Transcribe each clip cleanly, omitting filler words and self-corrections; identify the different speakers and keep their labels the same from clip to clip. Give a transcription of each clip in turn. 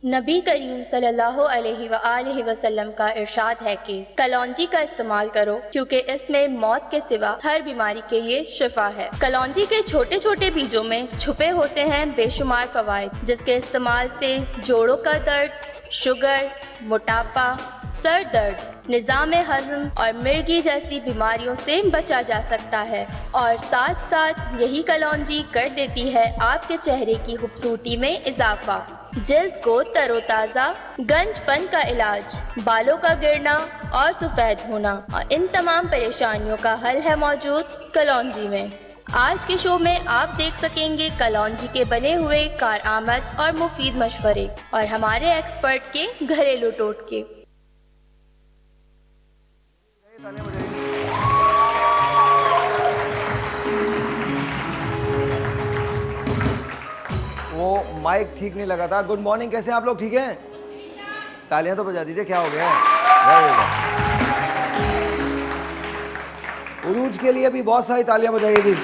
Speaker 1: नबी करीम सल्लल्लाहु अलैहि वसल्लम का इरशाद है कि कलौंजी का इस्तेमाल करो क्योंकि इसमें मौत के सिवा हर बीमारी के लिए शिफा है। कलौंजी के छोटे छोटे बीजों में छुपे होते हैं बेशुमार फवाइद, जिसके इस्तेमाल से जोड़ों का दर्द, शुगर, मोटापा, सर दर्द, निज़ाम हज़म और मिर्गी जैसी बीमारियों से बचा जा सकता है। और साथ साथ यही कलौंजी कर देती है आपके चेहरे की खूबसूरती में इजाफा, जल्द को तरोताज़ा, गंजपन का इलाज, बालों का गिरना और सफ़ेद होना और इन तमाम परेशानियों का हल है मौजूद कलौंजी में। आज के शो में आप देख सकेंगे कलौंजी के बने हुए कारआमद और मुफीद मशवरे और हमारे एक्सपर्ट के घरेलू टोटके।
Speaker 2: वो माइक ठीक नहीं लगा था। गुड मॉर्निंग, कैसे हैं आप लोग? ठीक हैं? तालियां तो बजा दीजिए, क्या हो गया है? उरूज के लिए भी बहुत सारी तालियां बजाइए जी।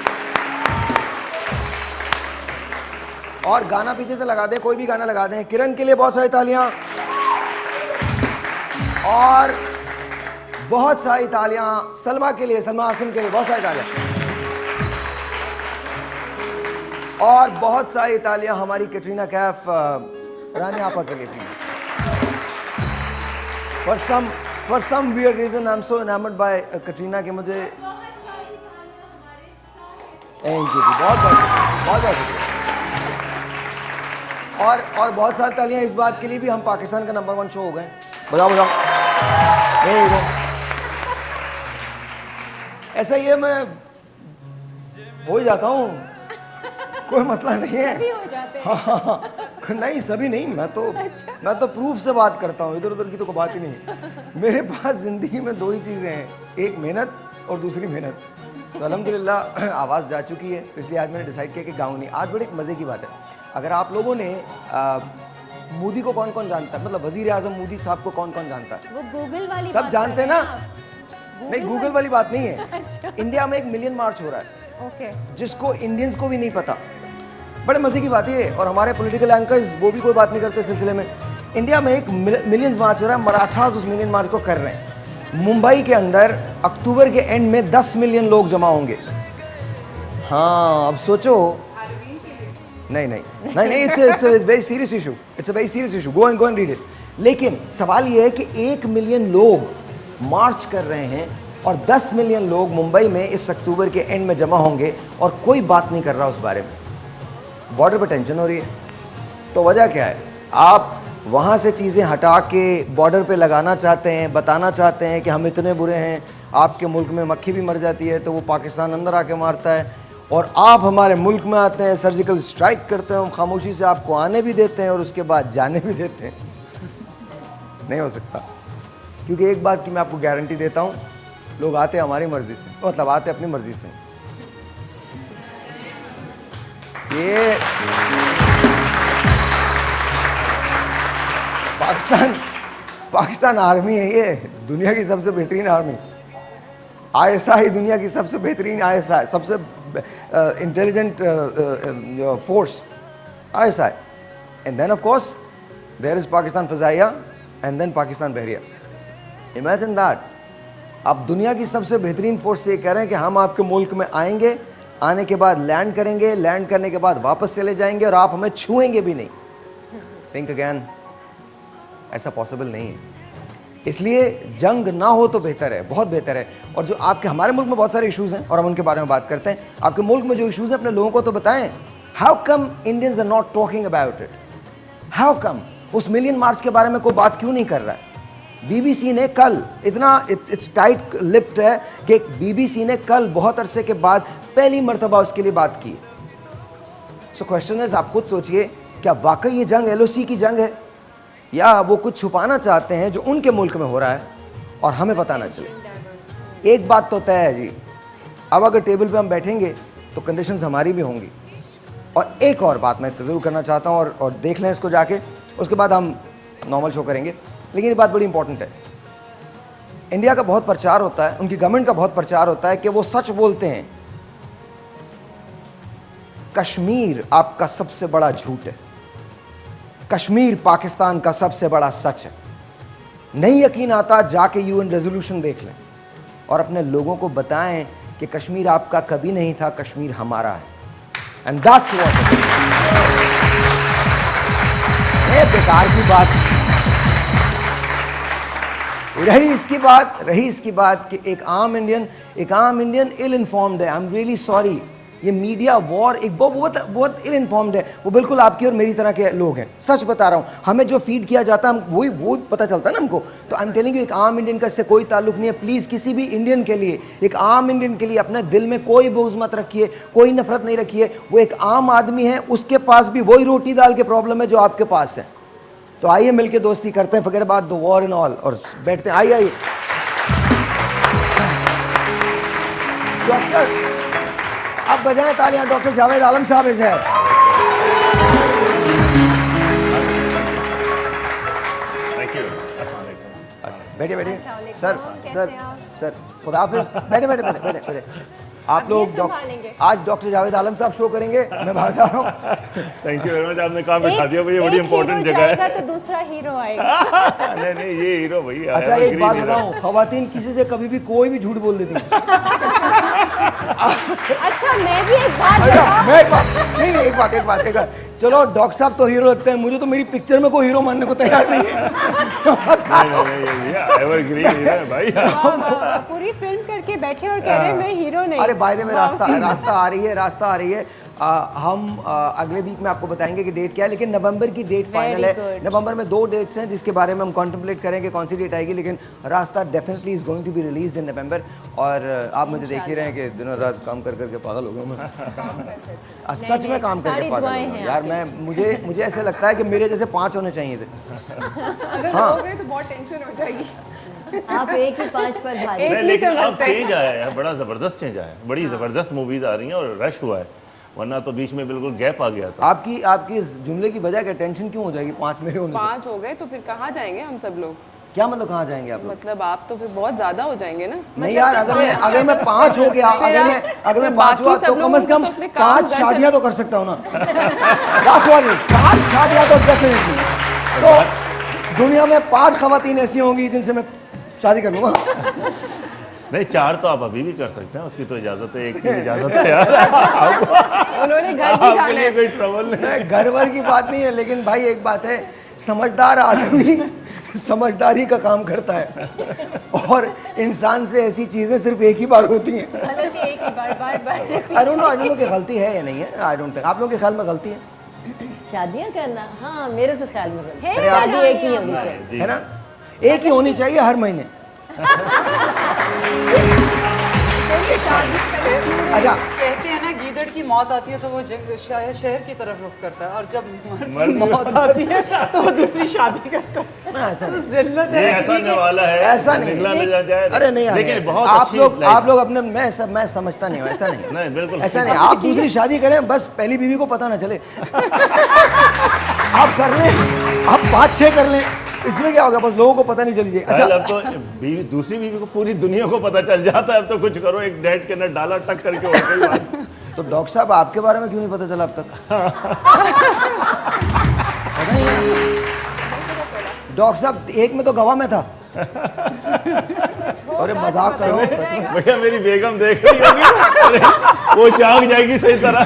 Speaker 2: और गाना पीछे से लगा दें, कोई भी गाना लगा दें। किरण के लिए बहुत सारी तालियां और बहुत सारी तालियां सलमा के लिए, सलमा आसिम के लिए बहुत सारी तालियां और बहुत सारी तालियां हमारी कैटरीना कैफ रानी आपा के लिए थी। For some weird reason I'm so enamored by Katrina कि मुझे थैंक यू, बहुत बहुत और बहुत सारी तालियां इस बात के लिए भी हम पाकिस्तान का नंबर 1 शो हो गए। बजाओ ऐसा ही है, मैं हो ही जाता हूँ, कोई मसला नहीं है।
Speaker 3: सभी हो जाते हैं।
Speaker 2: हाँ, नहीं सभी नहीं, मैं तो प्रूफ से बात करता हूँ, इधर उधर की तो कोई बात ही नहीं। मेरे पास जिंदगी में 2 ही चीज़ें हैं, एक मेहनत और दूसरी मेहनत। तो अल्हम्दुलिल्लाह आवाज़ जा चुकी है, तो इसलिए आज मैंने डिसाइड किया कि गाऊँ नहीं। आज बड़े मज़े की बात है, अगर आप लोगों ने मोदी को कौन कौन जानता है, मतलब वज़ीर आज़म मोदी साहब को कौन कौन जानता है?
Speaker 3: वो गूगल वाली
Speaker 2: सब
Speaker 3: बात
Speaker 2: जानते हैं ना? नहीं,
Speaker 3: गूगल
Speaker 2: गूगल वाली बात नहीं है।
Speaker 3: अच्छा।
Speaker 2: इंडिया में 1 मिलियन मार्च हो रहा है,
Speaker 3: ओके,
Speaker 2: जिसको इंडियंस को भी नहीं पता। बड़े मजे की बात है, और हमारे पॉलिटिकल एंकर्स वो भी कोई बात नहीं करते इस सिलसिले में। इंडिया में 1 मिलियन मार्च हो रहा है, मराठास उस मिलियन मार्च को कर रहे हैं। मुंबई के अंदर अक्टूबर के एंड में 10 मिलियन लोग जमा होंगे। हाँ, अब सोचो। नहीं, it's a very serious issue, it's a very serious issue, go and read it. लेकिन सवाल ये है कि 1 मिलियन लोग मार्च कर रहे हैं और 10 मिलियन लोग मुंबई में इस अक्टूबर के एंड में जमा होंगे और कोई बात नहीं कर रहा उस बारे में। बॉर्डर पर टेंशन हो रही है, तो वजह क्या है? आप वहाँ से चीज़ें हटा के बॉर्डर पे लगाना चाहते हैं, बताना चाहते हैं कि हम इतने बुरे हैं, आपके मुल्क में मक्खी भी मर जाती है तो वो पाकिस्तान अंदर आके मारता है, और आप हमारे मुल्क में आते हैं, सर्जिकल स्ट्राइक करते हैं, हम खामोशी से आपको आने भी देते हैं और उसके बाद जाने भी देते हैं। नहीं हो सकता, क्योंकि एक बात की मैं आपको गारंटी देता हूँ, लोग आते हमारी मर्जी से, मतलब आते अपनी मर्जी से। ये पाकिस्तान आर्मी है, ये दुनिया की सबसे बेहतरीन आर्मी। ISI दुनिया की सबसे बेहतरीन, ISI सबसे intelligent force, ISI। And then of course there is Pakistan फजाइया एंड देन पाकिस्तान बहरिया। Imagine that. आप दुनिया की सबसे बेहतरीन फोर्स से ये कह रहे हैं कि हम आपके मुल्क में आएंगे, आने के बाद लैंड करेंगे, लैंड करने के बाद वापस चले जाएंगे और आप हमें छुएंगे भी नहीं। थिंक अगैन, ऐसा पॉसिबल नहीं है। इसलिए जंग ना हो तो बेहतर है, बहुत बेहतर है। और जो आपके, हमारे मुल्क में बहुत सारे इश्यूज हैं और हम उनके बारे में बात करते हैं। आपके मुल्क में जो इश्यूज हैं अपने लोगों को तो बताएं। How come Indians are not talking about it? How come उस मिलियन मार्च के बारे में कोई बात क्यों नहीं कर रहा है? BBC ने कल इतना, इट्स टाइट लिप्ड है कि BBC ने कल बहुत अरसे के बाद पहली मर्तबा उसके लिए बात की। सो क्वेश्चन है, आप खुद सोचिए, क्या वाकई ये जंग LOC की जंग है, या वो कुछ छुपाना चाहते हैं जो उनके मुल्क में हो रहा है और हमें पता ना चले? एक बात तो तय है जी, अब अगर टेबल पे हम बैठेंगे तो कंडीशंस हमारी भी होंगी। और एक और बात मैं ज़रूर करना चाहता हूँ, और देख लें इसको जाके, उसके बाद हम नॉर्मल शो करेंगे। लेकिन ये बात बड़ी इंपॉर्टेंट है। इंडिया का बहुत प्रचार होता है, उनकी गवर्नमेंट का बहुत प्रचार होता है कि वो सच बोलते हैं। कश्मीर आपका सबसे बड़ा झूठ है। कश्मीर पाकिस्तान का सबसे बड़ा सच है। नहीं यकीन आता, जाके यूएन रेजोल्यूशन देख लें और अपने लोगों को बताएं कि कश्मीर आपका कभी नहीं था, कश्मीर हमारा है। एंड दैट्स व्हाट ये बेकार की बात। रही इसकी बात कि एक आम इंडियन इल इन्फॉर्म्ड है। आई एम रियली सॉरी, ये मीडिया वॉर एक बहुत इल इन्फॉर्म्ड है। वो बिल्कुल आपकी और मेरी तरह के लोग हैं, सच बता रहा हूँ। हमें जो फीड किया जाता है हम वही पता चलता है ना हमको। तो आई एम टेलिंग यू, एक आम इंडियन का इससे कोई ताल्लुक नहीं है। प्लीज़ किसी भी इंडियन के लिए, एक आम इंडियन के लिए अपने दिल में कोई बोझ मत रखिए, कोई नफरत नहीं रखिए। वो एक आम आदमी है, उसके पास भी वही रोटी दाल के प्रॉब्लम है जो आपके पास है। तो आइए मिलके दोस्ती करते हैं, forget about the war and all, और बैठते हैं। आइए डॉक्टर, अब बजाएं तालियां। डॉक्टर जावेद आलम साहब इज है। अच्छा बैठिए सर खुदा हाफिज। बैठे। आप लोग आज डॉक्टर जावेद आलम साहब शो करेंगे, मैं बाहर जा रहा हूँ।
Speaker 3: थैंक यू वेरी मच, आपने काम बिठा दिया भैया, बड़ी इंपॉर्टेंट जगह है।
Speaker 4: तो दूसरा हीरो आएगा।
Speaker 3: नहीं ये हीरो भैया।
Speaker 2: अच्छा एक बात बताऊं, खवातीन किसी से कभी भी कोई भी झूठ बोल देती हैं।
Speaker 4: अच्छा मैं भी एक बात
Speaker 2: नहीं एक बात। चलो डॉक्टर साहब तो हीरो लगते हैं, मुझे तो मेरी पिक्चर में कोई हीरो मानने को तैयार नहीं है।
Speaker 3: एवरग्रीन हीरो है भाई।
Speaker 4: पूरी फिल्म करके बैठे और कह रहे हैं मैं हीरो नहीं।
Speaker 2: अरे बाय द वे रास्ता आ रही है। हम अगले वीक में आपको बताएंगे कि डेट क्या है, लेकिन नवंबर की डेट फाइनल है। नवंबर में 2 डेट्स हैं जिसके बारे में हम कॉन्टेम्पलेट करेंगे कौन सी डेट आएगी, लेकिन Raasta definitely is going to be released in November. और आप मुझे देख ही रहे हैं कि दिनों रात काम करके पागल हो गया मैं। सच में काम करके पागल हो गया यार। मैं मुझे ऐसे लगता है कि मेरे जैसे 5 होने चाहिए थे।
Speaker 5: अगर हो गए तो बहुत टेंशन हो जाएगी।
Speaker 4: आप एक ही 5 पर भारी।
Speaker 3: लेकिन अब चेंज आया है, बड़ा जबरदस्त चेंज आया है, बड़ी जबरदस्त मूवीज आ रही हैं और रश हुआ है, वरना तो बीच में बिल्कुल गैप आ गया था।
Speaker 2: आपकी इस जुमले की वजह क्या, टेंशन क्यों हो जाएगी 5 मेरे होने से?
Speaker 5: 5 हो गए तो फिर कहाँ जाएंगे हम सब लोग?
Speaker 2: क्या मतलब कहाँ जाएंगे आप लोग?
Speaker 5: मतलब आप तो फिर बहुत ज्यादा हो जाएंगे ना।
Speaker 2: नहीं यार, अगर मैं 5 हो गया, अगर मैं 5 हुआ तो कम से कम 5 शादियां तो कर सकता हूँ ना। 5 शादियां तो डेफिनेटली। तो दुनिया में 5 खवातीन ऐसी होंगी जिनसे मैं शादी कर लूंगा।
Speaker 3: नहीं 4 तो आप अभी भी कर सकते हैं, उसकी तो इजाजत है, एक की इजाजत है यार।
Speaker 5: उन्होंने घर भी जाना है।
Speaker 3: कोई ट्रबल नहीं,
Speaker 2: घर भर की बात नहीं है, लेकिन भाई एक बात है, समझदार आदमी समझदारी का काम करता है, और इंसान से ऐसी चीजें सिर्फ एक ही बार होती हैं।
Speaker 4: गलती एक ही बार
Speaker 2: आई डोंट नो कि गलती है या नहीं है। आई डोंट थिंक, आप लोगों के ख्याल में गलती है
Speaker 4: शादियां करना? हाँ मेरे तो ख्याल में
Speaker 2: अरे
Speaker 4: शादी एक ही होनी चाहिए,
Speaker 2: है ना? एक ही होनी चाहिए हर महीने। अच्छा
Speaker 6: कहते हैं ना, गीदड़ की मौत आती है तो वो शहर की तरफ रुख करता है, और जब मर्द की मौत आती है तो वो दूसरी शादी करता है।
Speaker 2: ना ऐसा नहीं,
Speaker 6: जिल्लत
Speaker 3: ये
Speaker 6: है
Speaker 3: ऐसा निवाला है,
Speaker 2: ऐसा नहीं।
Speaker 3: निकला न जाए।
Speaker 2: अरे नहीं यार,
Speaker 3: लेकिन बहुत
Speaker 2: आप लोग अपने, मैं समझता नहीं हूँ, ऐसा नहीं।
Speaker 3: नहीं बिल्कुल
Speaker 2: ऐसा नहीं, आप दूसरी शादी करें, बस पहली बीवी को पता ना चले। आप कर लें, आप 5-6 कर लें, इसमें क्या होगा, बस लोगों को पता नहीं चली जाए। अच्छा
Speaker 3: अब तो दूसरी बीवी को पूरी दुनिया को पता चल जाता है। अब तो कुछ करो, एक डेट के अंदर डाला टक करके हो गई बात।
Speaker 2: तो डॉक्टर साहब आपके बारे में क्यों नहीं पता चला अब तक? डॉक्टर साहब एक में तो गवाह में था। अरे मजाक कर रहा हूँ।
Speaker 3: भैया मेरी बेगम देख रही होगी, वो जाग जाएगी सही तरह।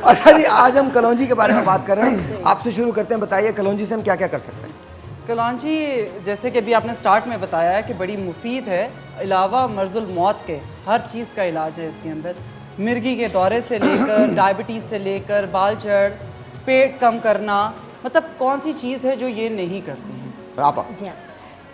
Speaker 2: अच्छा जी, आज हम कलौंजी के बारे में बात कर रहे हैं। आपसे शुरू करते हैं, बताइए कलौंजी से हम क्या क्या कर सकते हैं?
Speaker 6: कलौंजी जैसे कि अभी आपने स्टार्ट में बताया है कि बड़ी मुफीद है, अलावा मर्जुल मौत के हर चीज़ का इलाज है इसके अंदर। मिर्गी के दौरे से लेकर डायबिटीज़ से लेकर बाल झड़, पेट कम करना, मतलब कौन सी चीज़ है जो ये नहीं करती है।
Speaker 2: आप
Speaker 4: जी हाँ,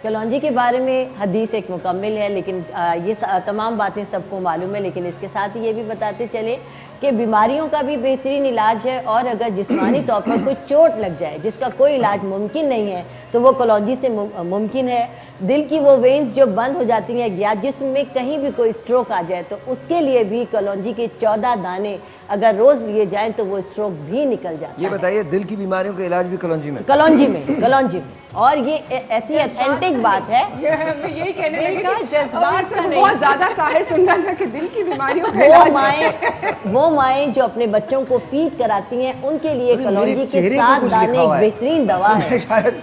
Speaker 4: कलौंजी के बारे में हदीस एक मुकम्मल है, लेकिन ये तमाम बातें सबको मालूम है, लेकिन इसके साथ ही ये भी बताते चले कि बीमारियों का भी बेहतरीन इलाज है, और अगर जिस्मानी तौर पर कोई चोट लग जाए जिसका कोई इलाज मुमकिन नहीं है तो वो कलौंजी से मुमकिन है। दिल की वो वेन्स जो बंद हो जाती हैं या जिस्म में कहीं भी कोई स्ट्रोक आ जाए तो उसके लिए भी कलौंजी के 14 दाने अगर रोज लिए जाएं तो वो स्ट्रोक भी निकल जाता है।
Speaker 2: ये बताइए, दिल की बीमारियों का इलाज भी कलौंजी में?
Speaker 4: कलौंजी में और ये ऐसी ऑथेंटिक बात है।
Speaker 5: मैं यही कहने लगी
Speaker 4: कहा जज्बात का नहीं।
Speaker 5: बहुत ज्यादा साहिर सुन रहा था कि दिल की बीमारियों का इलाज
Speaker 4: वो माएँ जो अपने बच्चों को फीड कराती हैं उनके लिए
Speaker 2: अरे
Speaker 4: कलौंजी
Speaker 2: मेरे
Speaker 4: के
Speaker 2: चेहरे पे
Speaker 4: 7
Speaker 2: कुछ
Speaker 4: दाने
Speaker 2: लिखा
Speaker 4: एक
Speaker 2: हुआ है।
Speaker 4: बेहतरीन दवा है।
Speaker 2: शायद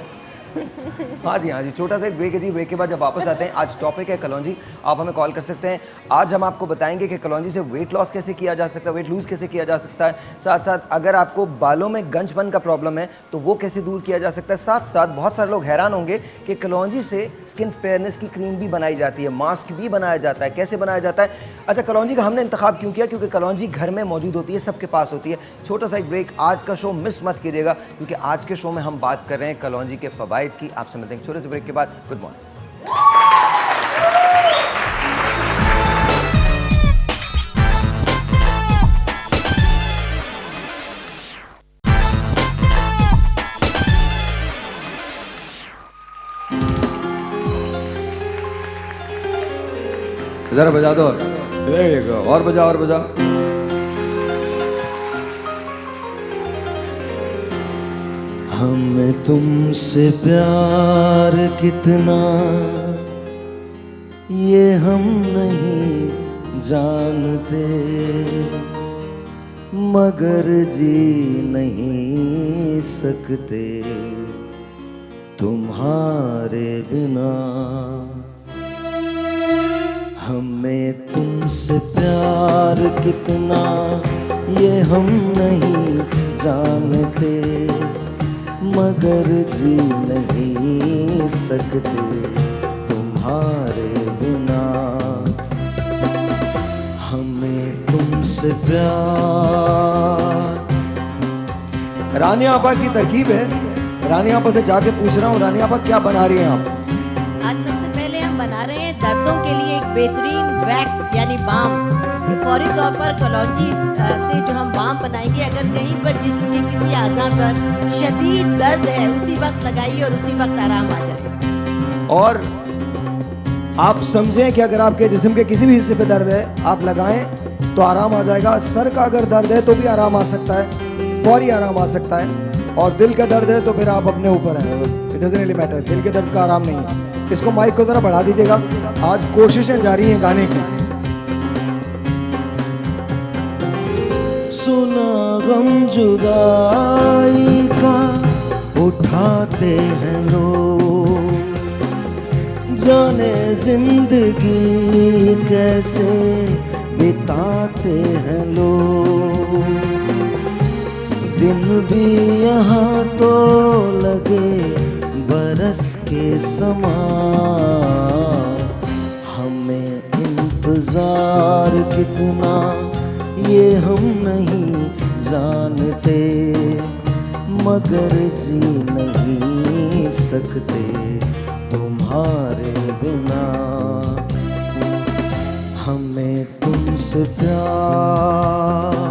Speaker 2: हाँ जी, छोटा सा एक ब्रेक है जी। ब्रेक के बाद जब वापस आते हैं, आज टॉपिक है कलौंजी। आप हमें कॉल कर सकते हैं। आज हम आपको बताएंगे कि कलौंजी से वेट लॉस कैसे किया जा सकता है, वेट लूज कैसे किया जा सकता है। साथ साथ अगर आपको बालों में गंजपन का प्रॉब्लम है तो वो कैसे दूर किया जा सकता है। साथ साथ बहुत सारे लोग हैरान होंगे कि कलौंजी से स्किन फेयरनेस की क्रीम भी बनाई जाती है, मास्क भी बनाया जाता है। कैसे बनाया जाता है? अच्छा, कलौंजी का हमने इंतखाब क्यों किया? क्योंकि कलौंजी घर में मौजूद होती है, सबके पास होती है। छोटा सा एक ब्रेक, आज का शो मिस मत कीजिएगा क्योंकि आज के शो में हम बात कर रहे हैं कलौंजी के फवाइद की। आपसे मिलते हैं छोटे से ब्रेक के बाद। Good morning. जरा बजा दो और बजा और बजा।
Speaker 7: हमें तुमसे प्यार कितना ये हम नहीं जानते, मगर जी नहीं सकते तुम्हारे बिना। हमें तुमसे प्यार कितना ये हम नहीं जानते, मगर जी नहीं सकते तुम्हारे बिना। हमें तुमसे प्यार।
Speaker 2: रानी आपा की तरकीब है। रानी आपा से जाके पूछ रहा हूँ, रानी आपा क्या बना रही हैं आप?
Speaker 4: आज सबसे पहले हम बना रहे हैं दर्दों के लिए एक बेहतरीन वैक्स यानी बाम। फौरी तौर पर कलौंजी से जो हम बाम बनाएंगे, अगर कहीं पर जिस्म के किसी आज़ा पर शदीद दर्द है उसी वक्त लगाइए और उसी वक्त आराम आ जाए।
Speaker 2: और आप समझें कि अगर आपके जिस्म के किसी भी हिस्से पे दर्द है, आप लगाएं तो आराम आ जाएगा। सर का अगर दर्द है तो भी आराम आ सकता है, फौरी आराम आ सकता है। और दिल का दर्द है तो फिर आप अपने ऊपर हैं, इट डजंट रियली मैटर। दिल के दर्द का आराम नहीं है। इसको माइक को जरा बढ़ा दीजिएगा। आज कोशिशें जारी हैं गाने की।
Speaker 7: सुना गम जुदाई का उठाते हैं लोग, जाने जिंदगी कैसे बिताते हैं लोग। दिन भी यहाँ तो लगे बरस के समान। हमें इंतजार कितना ये हम नहीं जानते, मगर जी नहीं सकते तुम्हारे बिना। हमें तुमसे प्यार।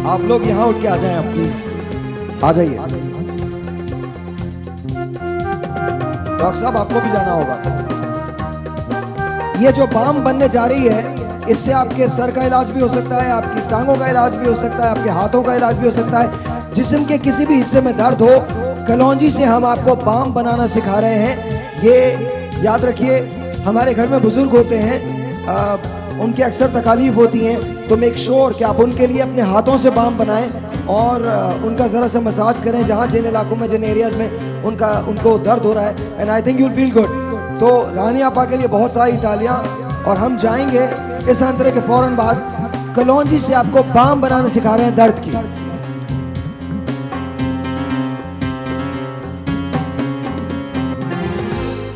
Speaker 2: आप लोग यहाँ उठ के आ जाएं, आप प्लीज आ जाइए। डॉक्टर साहब आपको भी जाना होगा। ये जो बाम बनने जा रही है, इससे आपके सर का इलाज भी हो सकता है, आपकी टांगों का इलाज भी हो सकता है, आपके हाथों का इलाज भी हो सकता है। जिस्म के किसी भी हिस्से में दर्द हो, कलौंजी से हम आपको बाम बनाना सिखा रहे हैं। ये याद रखिए, हमारे घर में बुजुर्ग होते हैं, उनकी अक्सर तकालीफ होती हैं, तो मेक श्योर कि आप उनके लिए अपने हाथों से बाम बनाएं और उनका ज़रा सा मसाज करें जहाँ जिन इलाकों में, जिन एरियाज़ में उनको दर्द हो रहा है। And I think you will feel good. तो रानी आपा के लिए बहुत सारी तालियां। और हम जाएंगे इस अंतरे के फौरन बाद। कलौंजी से आपको बाम बनाना सिखा रहे हैं दर्द की।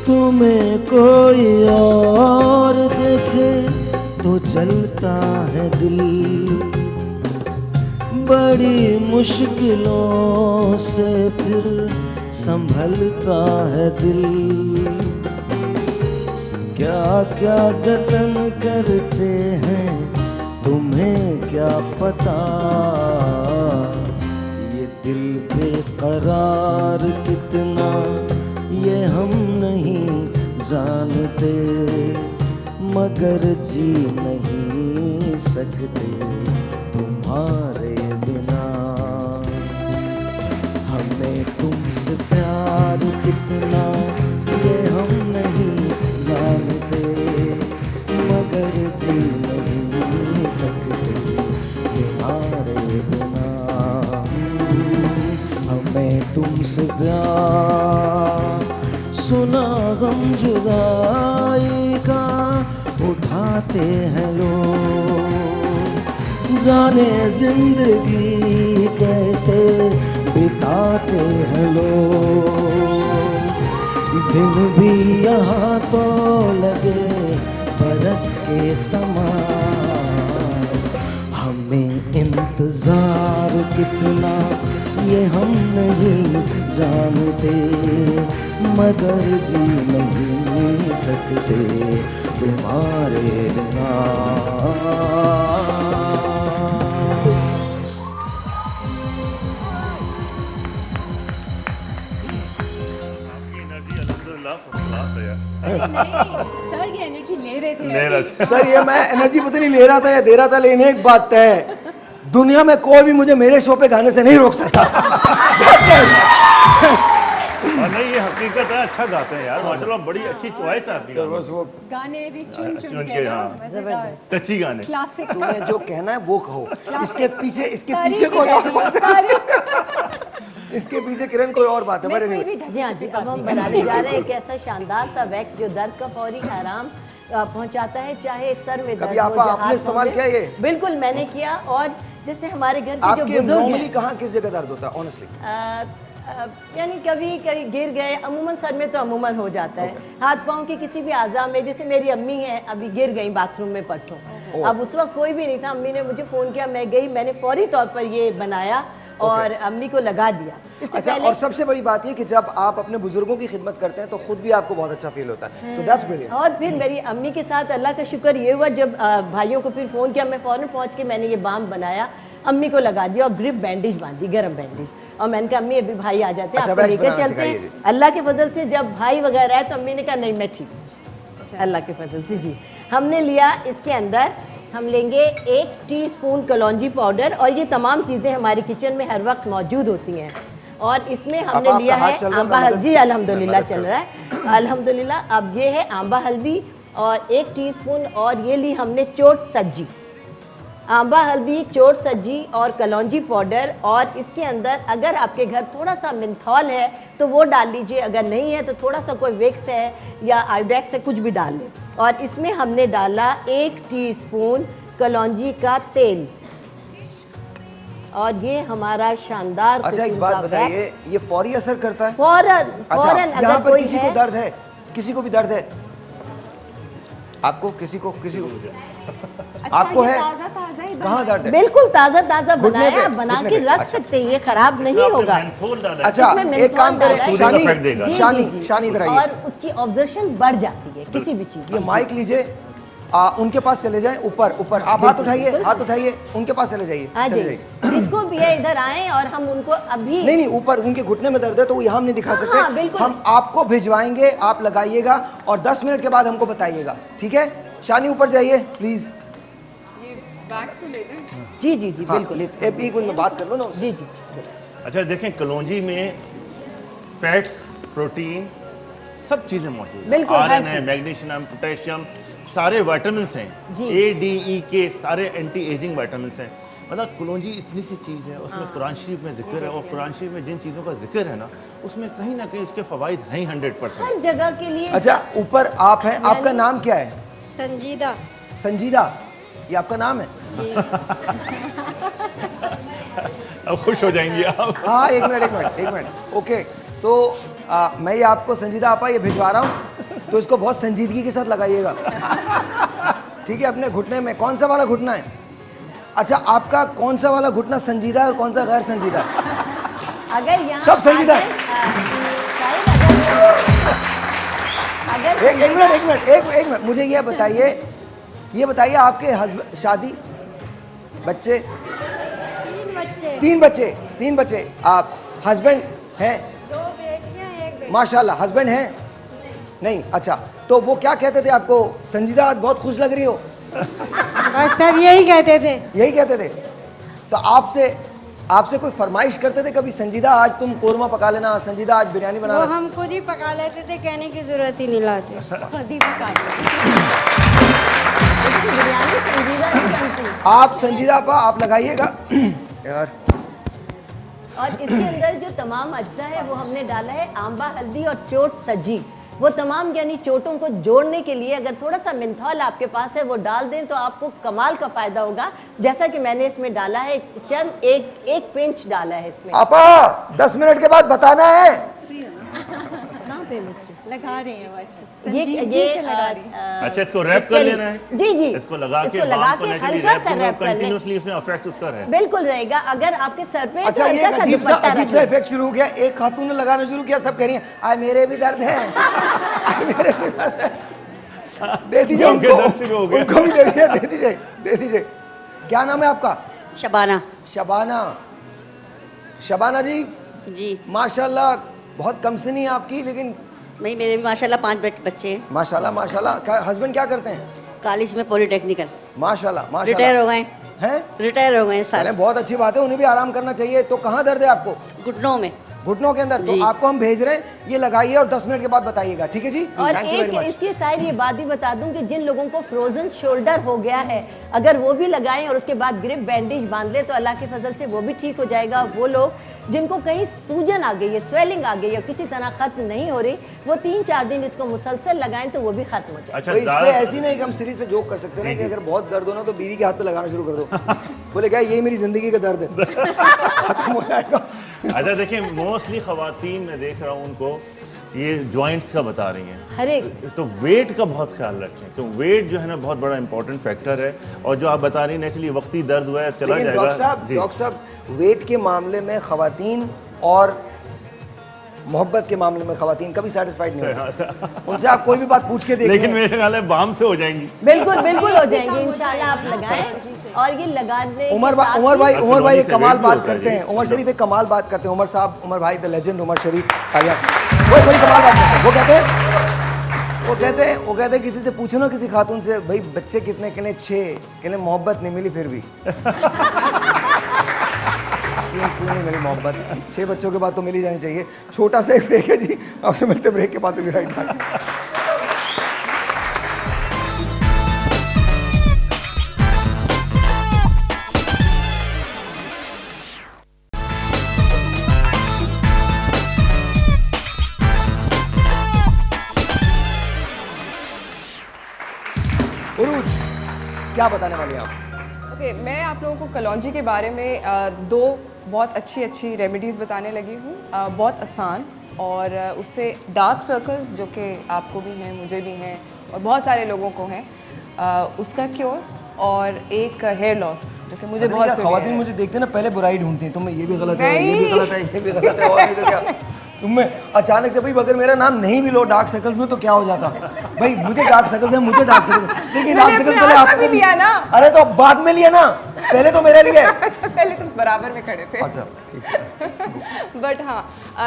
Speaker 7: तुम्हें कोई और देखे तो जलता है दिल, बड़ी मुश्किलों से फिर संभलता है दिल। क्या क्या जतन करते हैं तुम्हें क्या पता, ये दिल बेकरार कितना ये हम नहीं जानते, मगर जी नहीं सकते तुम्हारे बिना। हमें तुमसे प्यार कितना ये हम नहीं जानते, मगर जी नहीं सकते तुम्हारे बिना। हमें तुमसे प्यार, सुना गम जुदाई का उठाते हैं लोग, जाने जिंदगी कैसे बिताते हैं लोग। दिन भी यहाँ तो लगे बरस के समान, हमें इंतजार कितना ये हम नहीं जानते, मगर जी नहीं सकते तुम्हारे बिना।
Speaker 5: सर ये एनर्जी ले रहे थे
Speaker 2: सर ये मैं एनर्जी पता नहीं ले रहा था या दे रहा था, लेकिन एक बात तय है, दुनिया में कोई भी मुझे मेरे शो पे गाने से नहीं रोक सकता।
Speaker 3: और नहीं ये हकीकत है, अच्छा गाते हैं यार माशाल्लाह, बड़ी अच्छी चॉइस है आपकी गानों की।
Speaker 5: गाने भी चुन
Speaker 3: चुन
Speaker 5: चुन
Speaker 3: के,
Speaker 5: के
Speaker 3: हाँ।
Speaker 5: मजेदार
Speaker 3: टची गाने।
Speaker 5: क्लासिक।
Speaker 2: तुम्हें जो कहना है वो कहो, इसके पीछे कोई और बात है। इसके पीछे किरण कोई और बात है। बड़े नहीं
Speaker 4: जी हाँ जी, अब हम बनाने जा रहे हैं एक ऐसा शानदार सा वैक्स जो दर्द का फौरी आराम पहुंचाता है, चाहे सर में दर्द
Speaker 2: कभी
Speaker 4: हो,
Speaker 2: आपा
Speaker 4: या
Speaker 2: आपने
Speaker 4: हाथ
Speaker 2: इस्तेमाल
Speaker 4: में।
Speaker 2: किया ये?
Speaker 4: बिल्कुल मैंने किया, और जैसे हमारे घर के जो
Speaker 2: आपके
Speaker 4: बुजुर्ग
Speaker 2: नॉर्मली
Speaker 4: हैं,
Speaker 2: कहाँ किस जगह दर्द होता है ऑनेस्टली?
Speaker 4: यानी कभी कभी गिर गए, अमूमन सर में तो अमूमन हो जाता है, हाथ पाँव के किसी भी आज़ा में, जैसे मेरी अम्मी हैं अभी गिर गई बाथरूम में परसों, अब उस वक्त कोई भी नहीं था, अम्मी ने मुझे फ़ोन किया, मैं गई, मैंने फौरी तौर पर ये बनाया और अम्मी को लगा दिया। इससे
Speaker 2: अच्छा,
Speaker 4: पहले
Speaker 2: और सबसे बड़ी बात ये कि जब आप अपने बुजुर्गों की खिदमत करते हैं तो खुद भी आपको बहुत अच्छा फील होता है, तो दैट्स ब्रिलियंट।
Speaker 4: और फिर मेरी अम्मी के साथ अल्लाह का शुक्र ये हुआ, जब भाइयों को फिर फ़ोन किया, मैं फ़ौरन पहुंच के मैंने ये बाम बनाया, अम्मी को लगा दिया और ग्रिप बैंडेज बांधी, गर्म बैंडेज, और मैंने कहा अम्मी अभी भाई आ जाते हैं,
Speaker 2: अच्छा,
Speaker 4: आपको
Speaker 2: वैक्स
Speaker 4: लेकर
Speaker 2: बनाना
Speaker 4: चलते
Speaker 2: सिखाइए
Speaker 4: हैं। अल्लाह के फजल से जब भाई वगैरह आए तो अम्मी ने कहा नहीं मैं ठीक हूँ, अल्लाह के फजल से। जी हमने लिया, इसके अंदर हम लेंगे 1 टीस्पून कलौंजी पाउडर, और ये तमाम चीज़ें हमारी किचन में हर वक्त मौजूद होती हैं, और इसमें हमने
Speaker 2: आपका
Speaker 4: लिया
Speaker 2: हाथ
Speaker 4: है
Speaker 2: चल रहा है,
Speaker 4: आंबा
Speaker 2: मैं
Speaker 4: हल्दी,
Speaker 2: मदद-
Speaker 4: अल्हम्दुलिल्लाह
Speaker 2: मैं
Speaker 4: चल
Speaker 2: मदद
Speaker 4: रहा है अल्हम्दुलिल्लाह। अब ये है आंबा हल्दी और 1 टीस्पून, और ये ली हमने चोट सज्जी, आंबा हल्दी, चोट सज्जी और कलौंजी पाउडर, और इसके अंदर अगर आपके घर थोड़ा सा मिंथॉल है तो वो डाल लीजिए, अगर नहीं है तो थोड़ा सा कोई विक्स है या आइवैक्स है, कुछ भी डाल लें। और इसमें हमने डाला 1 टीस्पून कलौंजी का तेल, और ये हमारा शानदार
Speaker 2: अच्छा एक
Speaker 4: किस्म
Speaker 2: बात
Speaker 4: का
Speaker 2: बताइए,
Speaker 4: वैक्स।
Speaker 2: ये फौरी असर करता है?
Speaker 4: फौरन
Speaker 2: अच्छा,
Speaker 4: फौरन
Speaker 2: यहाँ
Speaker 4: अगर
Speaker 2: पर
Speaker 4: कोई
Speaker 2: किसी को
Speaker 4: है,
Speaker 2: दर्द है, किसी को भी दर्द है, आपको किसी को आपको है?
Speaker 5: ताज़ा ताज़ा ही
Speaker 2: कहाँ दर्द है?
Speaker 4: बिल्कुल ताज़ा ताज़ा
Speaker 2: घुटने पे,
Speaker 4: बनाया, बना
Speaker 2: घुटने
Speaker 4: के
Speaker 2: पे,
Speaker 4: रख
Speaker 2: अच्छा।
Speaker 4: सकते हैं, ये खराब नहीं
Speaker 3: आपने
Speaker 4: होगा।
Speaker 3: मेंथोल डाला है।
Speaker 2: अच्छा
Speaker 4: इसमें
Speaker 2: एक काम
Speaker 4: मेंथोल
Speaker 2: करें,
Speaker 4: डाला है।
Speaker 2: शानी
Speaker 3: इफेक्ट देगा।
Speaker 4: जी,
Speaker 2: शानी
Speaker 4: जी, जी।
Speaker 2: शानी इधर आइए,
Speaker 4: और उसकी ऑब्जर्वेशन बढ़ जाती है किसी भी चीज़
Speaker 2: ये
Speaker 4: की।
Speaker 2: माइक लीजिए, उनके पास चले जाएं, ऊपर ऊपर आप हाथ उठाइए, हाथ उठाइए, उनके पास चले जाइए,
Speaker 4: आ
Speaker 2: चले
Speaker 4: जाइए,
Speaker 2: जाइए।
Speaker 4: जिसको भी है इधर आए, और हम उनको अभी
Speaker 2: नहीं नहीं, ऊपर उनके घुटने में दर्द है तो वो यहाँ हम नहीं दिखा
Speaker 4: हाँ,
Speaker 2: सकते,
Speaker 4: हाँ, बिल्कुल।
Speaker 2: हम आपको भिजवाएंगे, आप लगाइएगा और 10 मिनट के बाद हमको बताइएगा, ठीक है? शानी ऊपर जाइए प्लीज।
Speaker 5: ये वैक्स तो ले जाएं।
Speaker 4: जी जी जी
Speaker 2: हाँ,
Speaker 4: बिल्कुल,
Speaker 2: एक मिनट में बात कर लो ना उससे।
Speaker 4: जी जी
Speaker 3: अच्छा देखें, कलौंजी में फैट्स, प्रोटीन, सब चीज़ें मौजूद हैं,
Speaker 4: बिल्कुल, हर
Speaker 3: आयरन है,
Speaker 4: चीज़।
Speaker 3: मैग्नीशियम, पोटेशियम, सारे विटामिन्स हैं,
Speaker 4: जी।
Speaker 3: A, D, E के सारे एंटी एजिंग विटामिन्स हैं। मतलब कलौंजी इतनी सी चीज़ है, उसमें कुरान शरीफ में जिक्र है, और कुरान शरीफ में जिन चीज़ों का जिक्र है ना, उसमें कहीं ना कहीं उसके फ़वाइद हैं 100%।
Speaker 4: हर जगह के लिए।
Speaker 2: अच्छा ऊपर आप हैं, आपका नाम क्या है?
Speaker 8: संजीदा।
Speaker 2: संजीदा, ये आपका नाम है?
Speaker 3: अब खुश हो जाएंगे आप।
Speaker 2: हाँ एक मिनट, ओके। तो मैं ये आपको संजीदा आपा ये भिजवा रहा हूँ, तो इसको बहुत संजीदगी के साथ लगाइएगा, ठीक है? अपने घुटने में कौन सा वाला घुटना है? अच्छा आपका कौन सा वाला घुटना संजीदा है और कौन सा गैर संजीदा है?
Speaker 4: अगर यहाँ
Speaker 2: सब संजीदा है। एक मिनट मुझे ये बताइए आपके हस्बैंड, शादी, बच्चे? 3 बच्चे। आप हस्बैंड है? माशाल्लाह, हस्बैंड है? नहीं, अच्छा, तो वो क्या कहते थे आपको? संजीदा आज बहुत खुश लग रही हो।
Speaker 8: बस सब यही कहते थे।
Speaker 2: यही कहते थे? तो आपसे कोई फरमाइश करते थे कभी, संजीदा आज तुम कोरमा पका लेना, संजीदा आज बिरयानी बना
Speaker 8: वो
Speaker 2: लेना?
Speaker 8: हम खुद ही पका लेते थे, कहने की जरूरत ही नहीं लाते।
Speaker 2: आप संजीदा पा आप लगाइएगा यार।
Speaker 4: और इसके अंदर जो तमाम अज्जा है वो हमने डाला है आंबा, हल्दी और चोट सजी। वो तमाम यानी चोटों को जोड़ने के लिए अगर थोड़ा सा मेंथॉल आपके पास है वो डाल दें तो आपको कमाल का फायदा होगा। जैसा कि मैंने इसमें डाला है, चंद एक पिंच डाला है इसमें।
Speaker 2: आपा 10 मिनट के बाद बताना है।
Speaker 8: लगा रही है
Speaker 3: अच्छा, इसको रैप कर लेना है?
Speaker 4: जी जी,
Speaker 3: इसको लगा के
Speaker 4: हल्का सा रैप कर लें,
Speaker 3: कंटिन्यूअसली इसमें इफेक्ट उसका है।
Speaker 4: बिल्कुल रहेगा। अगर आपके सर पे
Speaker 2: अच्छा, ये अजीब सा इफेक्ट शुरू हो गया। एक खातून ने लगाना शुरू किया, सब कह रही हैं आय मेरे भी दर्द है, आय मेरे भी दर्द है। दे दीजिए उनको भी दे दीजिए। क्या नाम है आपका?
Speaker 9: शबाना।
Speaker 2: शबाना जी,
Speaker 9: जी
Speaker 2: माशाल्लाह बहुत कम सिनी है आपकी, लेकिन
Speaker 9: भाई मेरे भी माशाल्लाह 5 बच्चे हैं।
Speaker 2: माशाल्लाह। हस्बैंड क्या करते हैं?
Speaker 9: कॉलेज में पॉलिटेक्निकल।
Speaker 2: माशाल्लाह।
Speaker 9: रिटायर हो गए
Speaker 2: हैं?
Speaker 9: रिटायर हो गए साल।
Speaker 2: बहुत अच्छी बात है, उन्हें भी आराम करना चाहिए। तो कहाँ दर्द है आपको?
Speaker 9: घुटनों में।
Speaker 2: घुटनों के अंदर? तो आपको हम भेज रहे हैं, ये लगाइए और 10 मिनट के बाद बताइएगा, ठीक है जी?
Speaker 4: और एक इसके साथ ये बात भी बता दूं कि जिन लोगों को फ्रोजन शोल्डर हो गया है, अगर वो भी लगाएं और उसके बाद ग्रिप बैंडेज बांध ले तो अल्लाह के फजल से वो भी ठीक हो जाएगा। वो लोग जिनको कहीं सूजन आ गई है, स्वेलिंग आ गई है, किसी तरह खत्म नहीं हो रही, वो 3-4 दिन इसको मुसलसल लगाएं तो वो भी खत्म हो जाए।
Speaker 3: अच्छा,
Speaker 2: इसमें ऐसी नहीं कि हम सिरी से जोक कर सकते हैं कि अगर बहुत दर्द हो ना तो बीवी के हाथ पे लगाना शुरू कर दो। बोले क्या यही मेरी जिंदगी का दर्द है, खत्म हो जाएगा।
Speaker 3: अच्छा देखिए, मोस्टली खवातीन मैं देख रहा हूँ उनको ये जॉइंट्स का बता रही हैं,
Speaker 4: हर एक
Speaker 3: तो वेट का बहुत ख्याल रखें। तो वेट जो है ना बहुत बड़ा इंपॉर्टेंट फैक्टर है। और जो आप बता रही हैं नेचुरली वक्ती दर्द हुआ है, चला जाएगा।
Speaker 2: डॉक्टर साहब वेट के मामले में खवातीन और मोहब्बत के मामले में खवातीन कभी सेटिस्फाइड नहीं होती। उनसे आप कोई भी बात पूछ के देखिए,
Speaker 3: लेकिन मेरे ख्याल है बाम से हो जाएंगी।
Speaker 4: बिल्कुल हो जाएंगी इंशाल्लाह। आप लगाएं और ये लगाने
Speaker 2: उमर भाई एक कमाल बात करते हैं। उमर शरीफ एक कमाल बात करते हैं। उमर भाई द लेजेंड उमर शरीफ वो बड़ी कमाल बात करते हैं। वो कहते हैं किसी से पूछो ना, किसी खातून से, भाई बच्चे कितने? कहले 6। कहले मोहब्बत नहीं मिली फिर भी। क्यों नहीं मिली मोहब्बत? 6 बच्चों के बाद तो मिली जानी चाहिए। छोटा सा एक ब्रेक है जी, आपसे मिलते ब्रेक के बाद। तो राइट उरूज, क्या बताने वाले हैं आप?
Speaker 5: ओके, मैं आप लोगों को कलौंजी के बारे में 2 बहुत अच्छी रेमेडीज़ बताने लगी हूँ, बहुत आसान। और उससे डार्क सर्कल्स जो कि आपको भी हैं, मुझे भी हैं और बहुत सारे लोगों को हैं, उसका क्योर, और एक हेयर लॉस जो कि मुझे बहुत
Speaker 2: खवातीन मुझे देखते ना पहले बुराई ढूंढती हैं, तुम्हें ये भी गलत है, ये भी गलत है, ये भी गलत है, और नहीं तो क्या। तुम्हें अचानक से भाई अगर मेरा नाम नहीं भी लो डार्क सर्कल्स में तो क्या हो जाता? भाई मुझे डार्क सर्कल्स है, मुझे डार्क सर्कल्स, लेकिन डार्क सर्कल्स पहले आपको
Speaker 5: लिया ना।
Speaker 2: अरे तो बाद में लिया ना, पहले तो मेरे लिए।
Speaker 5: अच्छा, पहले तुम बराबर में खड़े थे।
Speaker 2: अच्छा ठीक है।
Speaker 5: बट हाँ,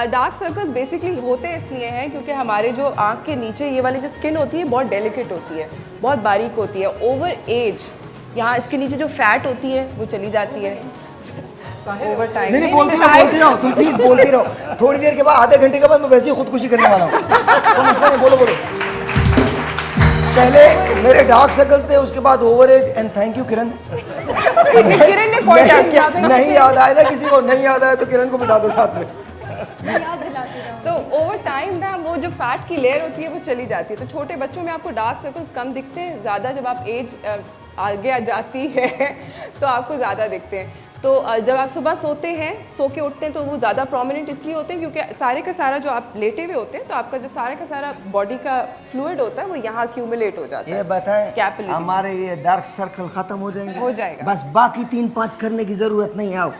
Speaker 5: डार्क सर्कल्स बेसिकली होते इसलिए हैं क्योंकि हमारे जो आँख के नीचे ये वाली जो स्किन होती है बहुत डेलिकेट होती है, बहुत बारीक होती है। ओवर एज यहाँ इसके नीचे जो फैट होती है वो चली जाती है ओवर टाइम।
Speaker 2: नहीं बोलती रहो तुम, प्लीज बोलती रहो। थोड़ी देर के बाद, आधे घंटे के बाद मैं वैसे ही खुदकुशी करने वाला हूँ। तो मसला नहीं, बोलो। पहले मेरे डार्क सर्कल्स थे, उसके बाद over age. And thank you Kiran.
Speaker 5: Kiran ने पॉइंट आउट किया।
Speaker 2: नहीं याद आया ना किसी को, नहीं याद आया तो किरण को बिठा दो साथ में।
Speaker 5: तो ओवर टाइम ना वो जो फैट की लेयर होती है वो चली जाती है। तो छोटे बच्चों में आपको डार्क सर्कल्स कम दिखते हैं, ज़्यादा जब आप एज आगे आ जाती है तो आपको ज़्यादा दिखते हैं। तो जब आप सुबह सोते हैं, सो के उठते हैं, तो वो ज़्यादा प्रोमिनेंट इसलिए होते हैं क्योंकि सारे का सारा जो आप लेटे हुए होते हैं तो आपका जो सारा का सारा बॉडी का फ्लूइड होता है वो यहाँ एक्यूमुलेट हो जाता है।
Speaker 2: ये बताएं,
Speaker 5: कैपिलरी
Speaker 2: हमारे ये डार्क सर्कल खत्म हो जाएंगे?
Speaker 5: हो जाएगा।
Speaker 2: बस बाकी 3-5 करने की जरूरत नहीं है। आओ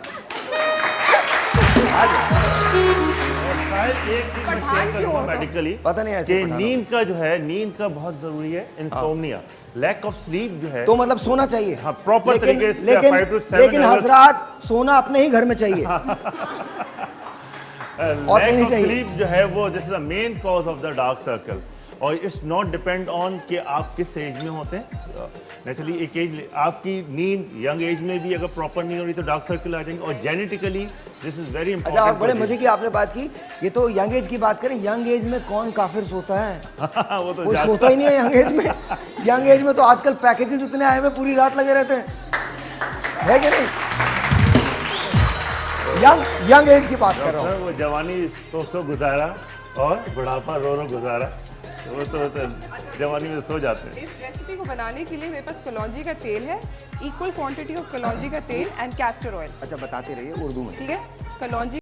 Speaker 3: मेडिकली
Speaker 2: पता नहीं ऐसे
Speaker 3: नींद का जो है, नींद का बहुत जरूरी है। इंसोम्निया, लैक ऑफ स्लीप जो है,
Speaker 2: तो मतलब सोना चाहिए।
Speaker 3: हाँ, प्रॉपर तरीके से।
Speaker 2: लेकिन हजरात सोना अपने ही घर में चाहिए। और कहनी चाहिए।
Speaker 3: स्लीप जो है वो this is the main cause of the dark circle, और इट्स नॉट डिपेंड ऑन कि आप किस एज में होते हैं। नेचुरली एक एज, आपकी नींद यंग एज में भी अगर प्रॉपर नहीं हो रही तो डार्क सर्कल आ जाएंगे, और जेनेटिकली दिस इज वेरी
Speaker 2: अच्छा,
Speaker 3: इंपॉर्टेंट।
Speaker 2: आप बड़े मजे की आपने बात की। ये तो यंग एज की बात करें, यंग एज में कौन काफिर सोता है?
Speaker 3: वो तो
Speaker 2: कोई
Speaker 3: जागता-
Speaker 2: सोता ही नहीं है यंग एज में। यंग एज में तो आजकल पैकेजेस इतने आए हुए, पूरी रात लगे रहते हैं, है कि नहीं? यंग एज की बात कर रहा हूँ।
Speaker 3: वो जवानी सो गुजारा और बुढ़ापा रो गुजारा, वो तो जवानी में सो जाते हैं।
Speaker 5: इस रेसिपी को बनाने के लिए मेरे पास कलौंजी का तेल है, इक्वल क्वांटिटी ऑफ कलौंजी का तेल एंड कैस्टर ऑयल।
Speaker 2: अच्छा, बताते रहिए उर्दू में।
Speaker 5: ठीक है, कलौंजी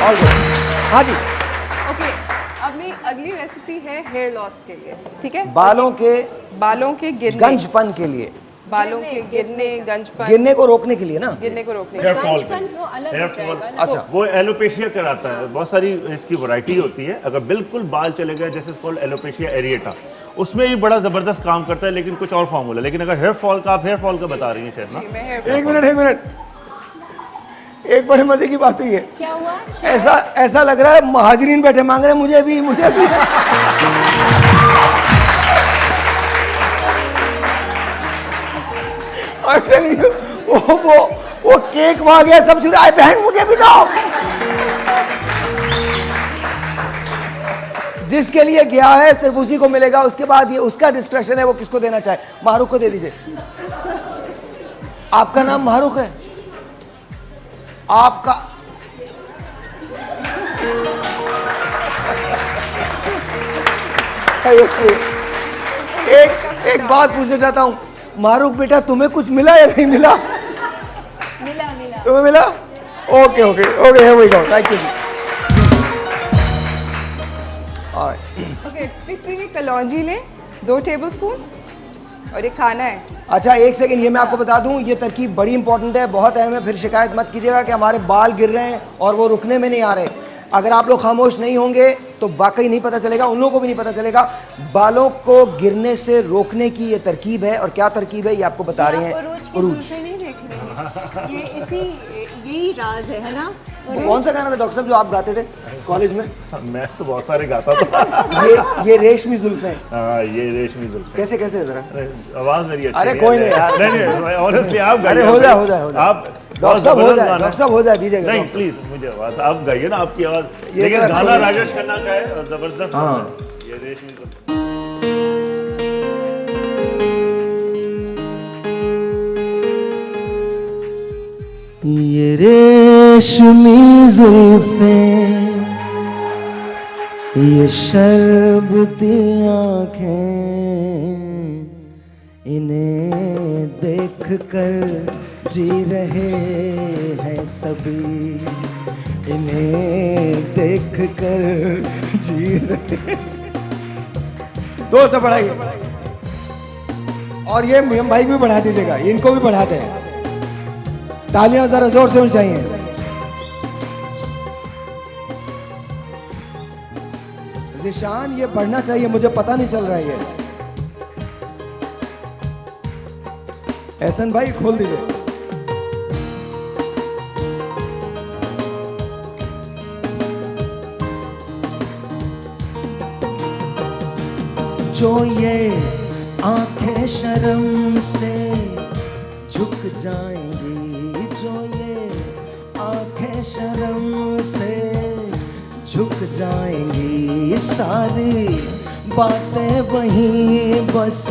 Speaker 2: ऑल गुड। हाँ जी,
Speaker 5: ओके, अपनी अगली रेसिपी है हेयर लॉस के लिए। ठीक है,
Speaker 2: बालों के
Speaker 5: गिरने,
Speaker 2: गंजपन के लिए,
Speaker 5: बालों के गिरने, गंजपन,
Speaker 2: गिरने को रोकने के लिए ना,
Speaker 5: गिरने को रोकने।
Speaker 3: हेयर फॉल,
Speaker 2: अच्छा,
Speaker 3: वो एलोपेशिया कराता है। बहुत सारी इसकी वैरायटी होती है। अगर बिल्कुल बाल चले गए, जैसे कॉल्ड एलोपेशिया एरिएटा, उसमें भी बड़ा जबरदस्त काम करता है, लेकिन कुछ और फॉर्मूला। लेकिन अगर हेयर फॉल का, आप हेयर फॉल का बता रही हैं शायद ना?
Speaker 5: मैं हेयर
Speaker 2: एक मिनट एक बड़े मजे की बात हुई है।
Speaker 5: क्या हुआ?
Speaker 2: ऐसा लग रहा है महाजरीन बैठे मांग रहे हैं मुझे भी। I'm telling you, वो केक वहां गया, सब शुरू, आए बहन मुझे भी दो। जिसके लिए गया है सिर्फ उसी को मिलेगा, उसके बाद ये उसका डिस्क्रिप्शन है, वो किसको देना चाहे। मारूख को दे दीजिए। आपका नाम मारूख है? आपका एक बात पूछना चाहता हूं, मारूख बेटा तुम्हें कुछ मिला या नहीं मिला?
Speaker 5: मिला।
Speaker 2: तुम्हें मिला? Okay okay okay, here we go, thank you।
Speaker 5: Okay, पिसी हुई कलौंजी लें 2 टेबलस्पून और ये खाना है।
Speaker 2: अच्छा एक सेकंड, ये मैं आपको बता दूं, ये तरकीब बड़ी इंपॉर्टेंट है, बहुत अहम है। फिर शिकायत मत कीजिएगा कि हमारे बाल गिर रहे हैं और वो रुकने में नहीं आ रहे। अगर आप लोग खामोश नहीं होंगे तो वाकई नहीं पता चलेगा, उन लोगों को भी नहीं पता चलेगा। बालों को गिरने से रोकने की ये तरकीब है, और क्या तरकीब है ये आपको बता रहे हैं उरूज।
Speaker 8: नहीं देख रहे ये यही राज है ना?
Speaker 2: वो कौन सा गाना था डॉक्टर साहब जो आप गाते थे कॉलेज में?
Speaker 3: मैं तो बहुत सारे गाता था।
Speaker 2: ये रेशमी जुल्फें।
Speaker 3: हाँ, ये रेशमी जुल्फें।
Speaker 2: कैसे कैसे जरा
Speaker 3: आवाज मेरी अच्छी
Speaker 2: अरे कोई नहीं यार।
Speaker 3: नहीं ऑनेस्टली आप
Speaker 2: अरे हो जाए
Speaker 3: आप
Speaker 2: डॉक्टर साहब हो जाए दीजिएगा।
Speaker 3: नहीं प्लीज मुझे आवाज आप गाइए ना, आपकी आवाज।
Speaker 2: ये
Speaker 3: लेकिन
Speaker 2: जरा
Speaker 3: गाना
Speaker 2: खोलिए।
Speaker 3: राजेश खन्ना का है और जबरदस्त
Speaker 2: हाँ।
Speaker 3: गाना है। ये रेशमी जुल्फें।
Speaker 7: ये रेशमी जुल्फें, ये शरबती आँखें, इन्हें देख कर जी रहे हैं सभी, इन्हें देख कर जी रहे।
Speaker 2: दो से बढ़ाइए, और ये मियम भाई भी बढ़ा दीजिएगा, इनको भी बढ़ाते हैं। तालियां जरा जोर से होनी चाहिए। जिशान ये बढ़ना चाहिए, मुझे पता नहीं चल रहा है ये। एहसन भाई खोल दीजिए।
Speaker 7: जो ये आंखें शर्म से झुक जाएंगी, जो ये आंखें शर्म से झुक जाएंगी, सारी बातें वहीं बस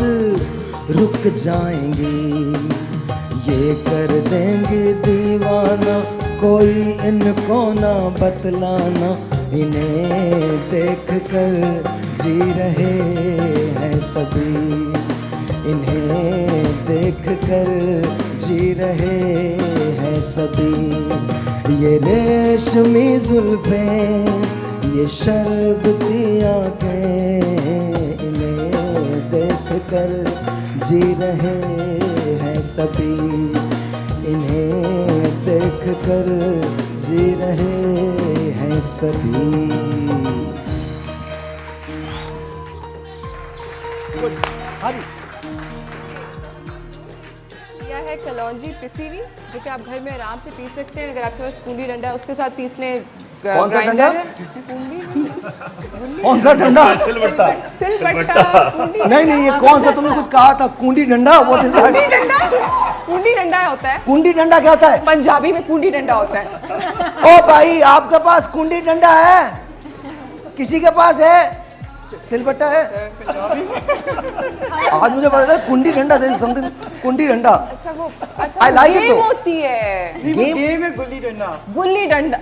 Speaker 7: रुक जाएंगी। ये कर देंगे दीवाना, कोई इनको ना बतलाना, इन्हें देख कर जी रहे हैं सभी, इन्हें देख कर जी रहे हैं सभी। ये रेशमी जुल्फें, ये शरबती आँखें, इन्हें देख कर जी रहे हैं सभी, इन्हें देख कर जी रहे हैं सभी।
Speaker 5: यह है कलौंजी पिसी हुई, जो कि आप घर में आराम से पीस सकते हैं। अगर आपके पास कूंडी डंडा है उसके साथ पीस लें।
Speaker 2: कौन सा
Speaker 5: ग्राइंडर
Speaker 2: डंडा?
Speaker 5: है।
Speaker 2: कौन सा डंडा?
Speaker 3: सिलबट्टा।
Speaker 5: सिलबट्टा, कूंडी
Speaker 2: नहीं नहीं, ये कौन सा तुमने कुछ कहा था? कुंडी डंडा? What is
Speaker 5: kundi
Speaker 2: that?
Speaker 5: डंडा, कूंडी डंडा होता है
Speaker 2: कुंडी डंडा क्या होता है?
Speaker 5: पंजाबी में, कूंडी डंडा होता है।
Speaker 2: ओ भाई, आपके पास कुंडी डंडा है? किसी के पास है? सिलबट्टा है? आज मुझे पता था कुंडी डंडा, दे समथिंग कुंडी डंडा।
Speaker 5: अच्छा वो अच्छा
Speaker 2: I like it
Speaker 5: game
Speaker 2: though.
Speaker 5: होती है,
Speaker 6: गेम है गुल्ली डंडा।
Speaker 5: गुल्ली डंडा।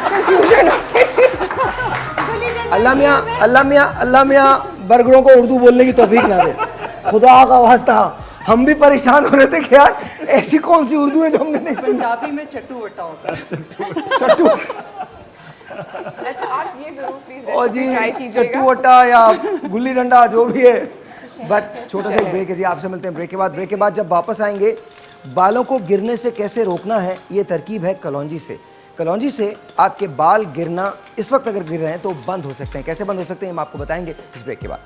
Speaker 5: कंफ्यूजन हो गई।
Speaker 2: अल्लाह मियाँ बर्गरों को उर्दू बोलने की तौफीक ना दे, खुदा का वास्ता। हम भी परेशान हो रहे थे कि यार ऐसी कौन सी उर्दू है जो हमने नहीं सुनी।
Speaker 6: पंजाबी में चट्टू वट्टा होता है।
Speaker 2: चट्टू,
Speaker 5: अच्छा आप ये जरूर प्लीज
Speaker 2: ओ जी,
Speaker 5: ट्राई
Speaker 2: चट्टू
Speaker 5: कीजिएगा।
Speaker 2: वट्टा या गुल्ली डंडा जो भी है। बट छोटा सा एक ब्रेक है जी, आपसे मिलते हैं ब्रेक के बाद। ब्रेक के बाद जब वापस आएंगे, बालों को गिरने से कैसे रोकना है, ये तरकीब है कलौंजी से। कलौंजी से आपके बाल गिरना इस वक्त अगर गिर रहे हैं तो बंद हो सकते हैं। कैसे बंद हो सकते हैं हम आपको बताएंगे इस ब्रेक के बाद।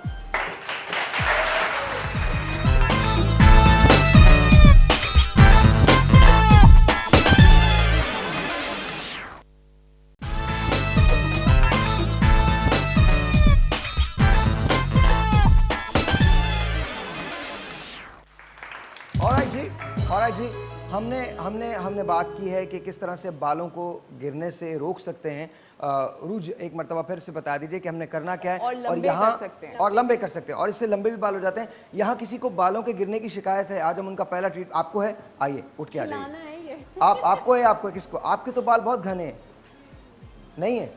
Speaker 2: हमने बात की है कि किस तरह से बालों को गिरने से रोक सकते हैं। रूज एक मरतबा फिर से बता दीजिए कि हमने करना क्या है
Speaker 5: और लंबे
Speaker 2: यहाँ
Speaker 5: कर सकते हैं।
Speaker 2: और लंबे कर सकते हैं और इससे लंबे भी बाल हो जाते हैं। यहाँ किसी को बालों के गिरने की शिकायत है, आज हम उनका पहला ट्रीट आपको है, आइए उठ के आ जाइए। आपको है, आपको है, किसको? आपके तो बाल बहुत घने हैं, नहीं है?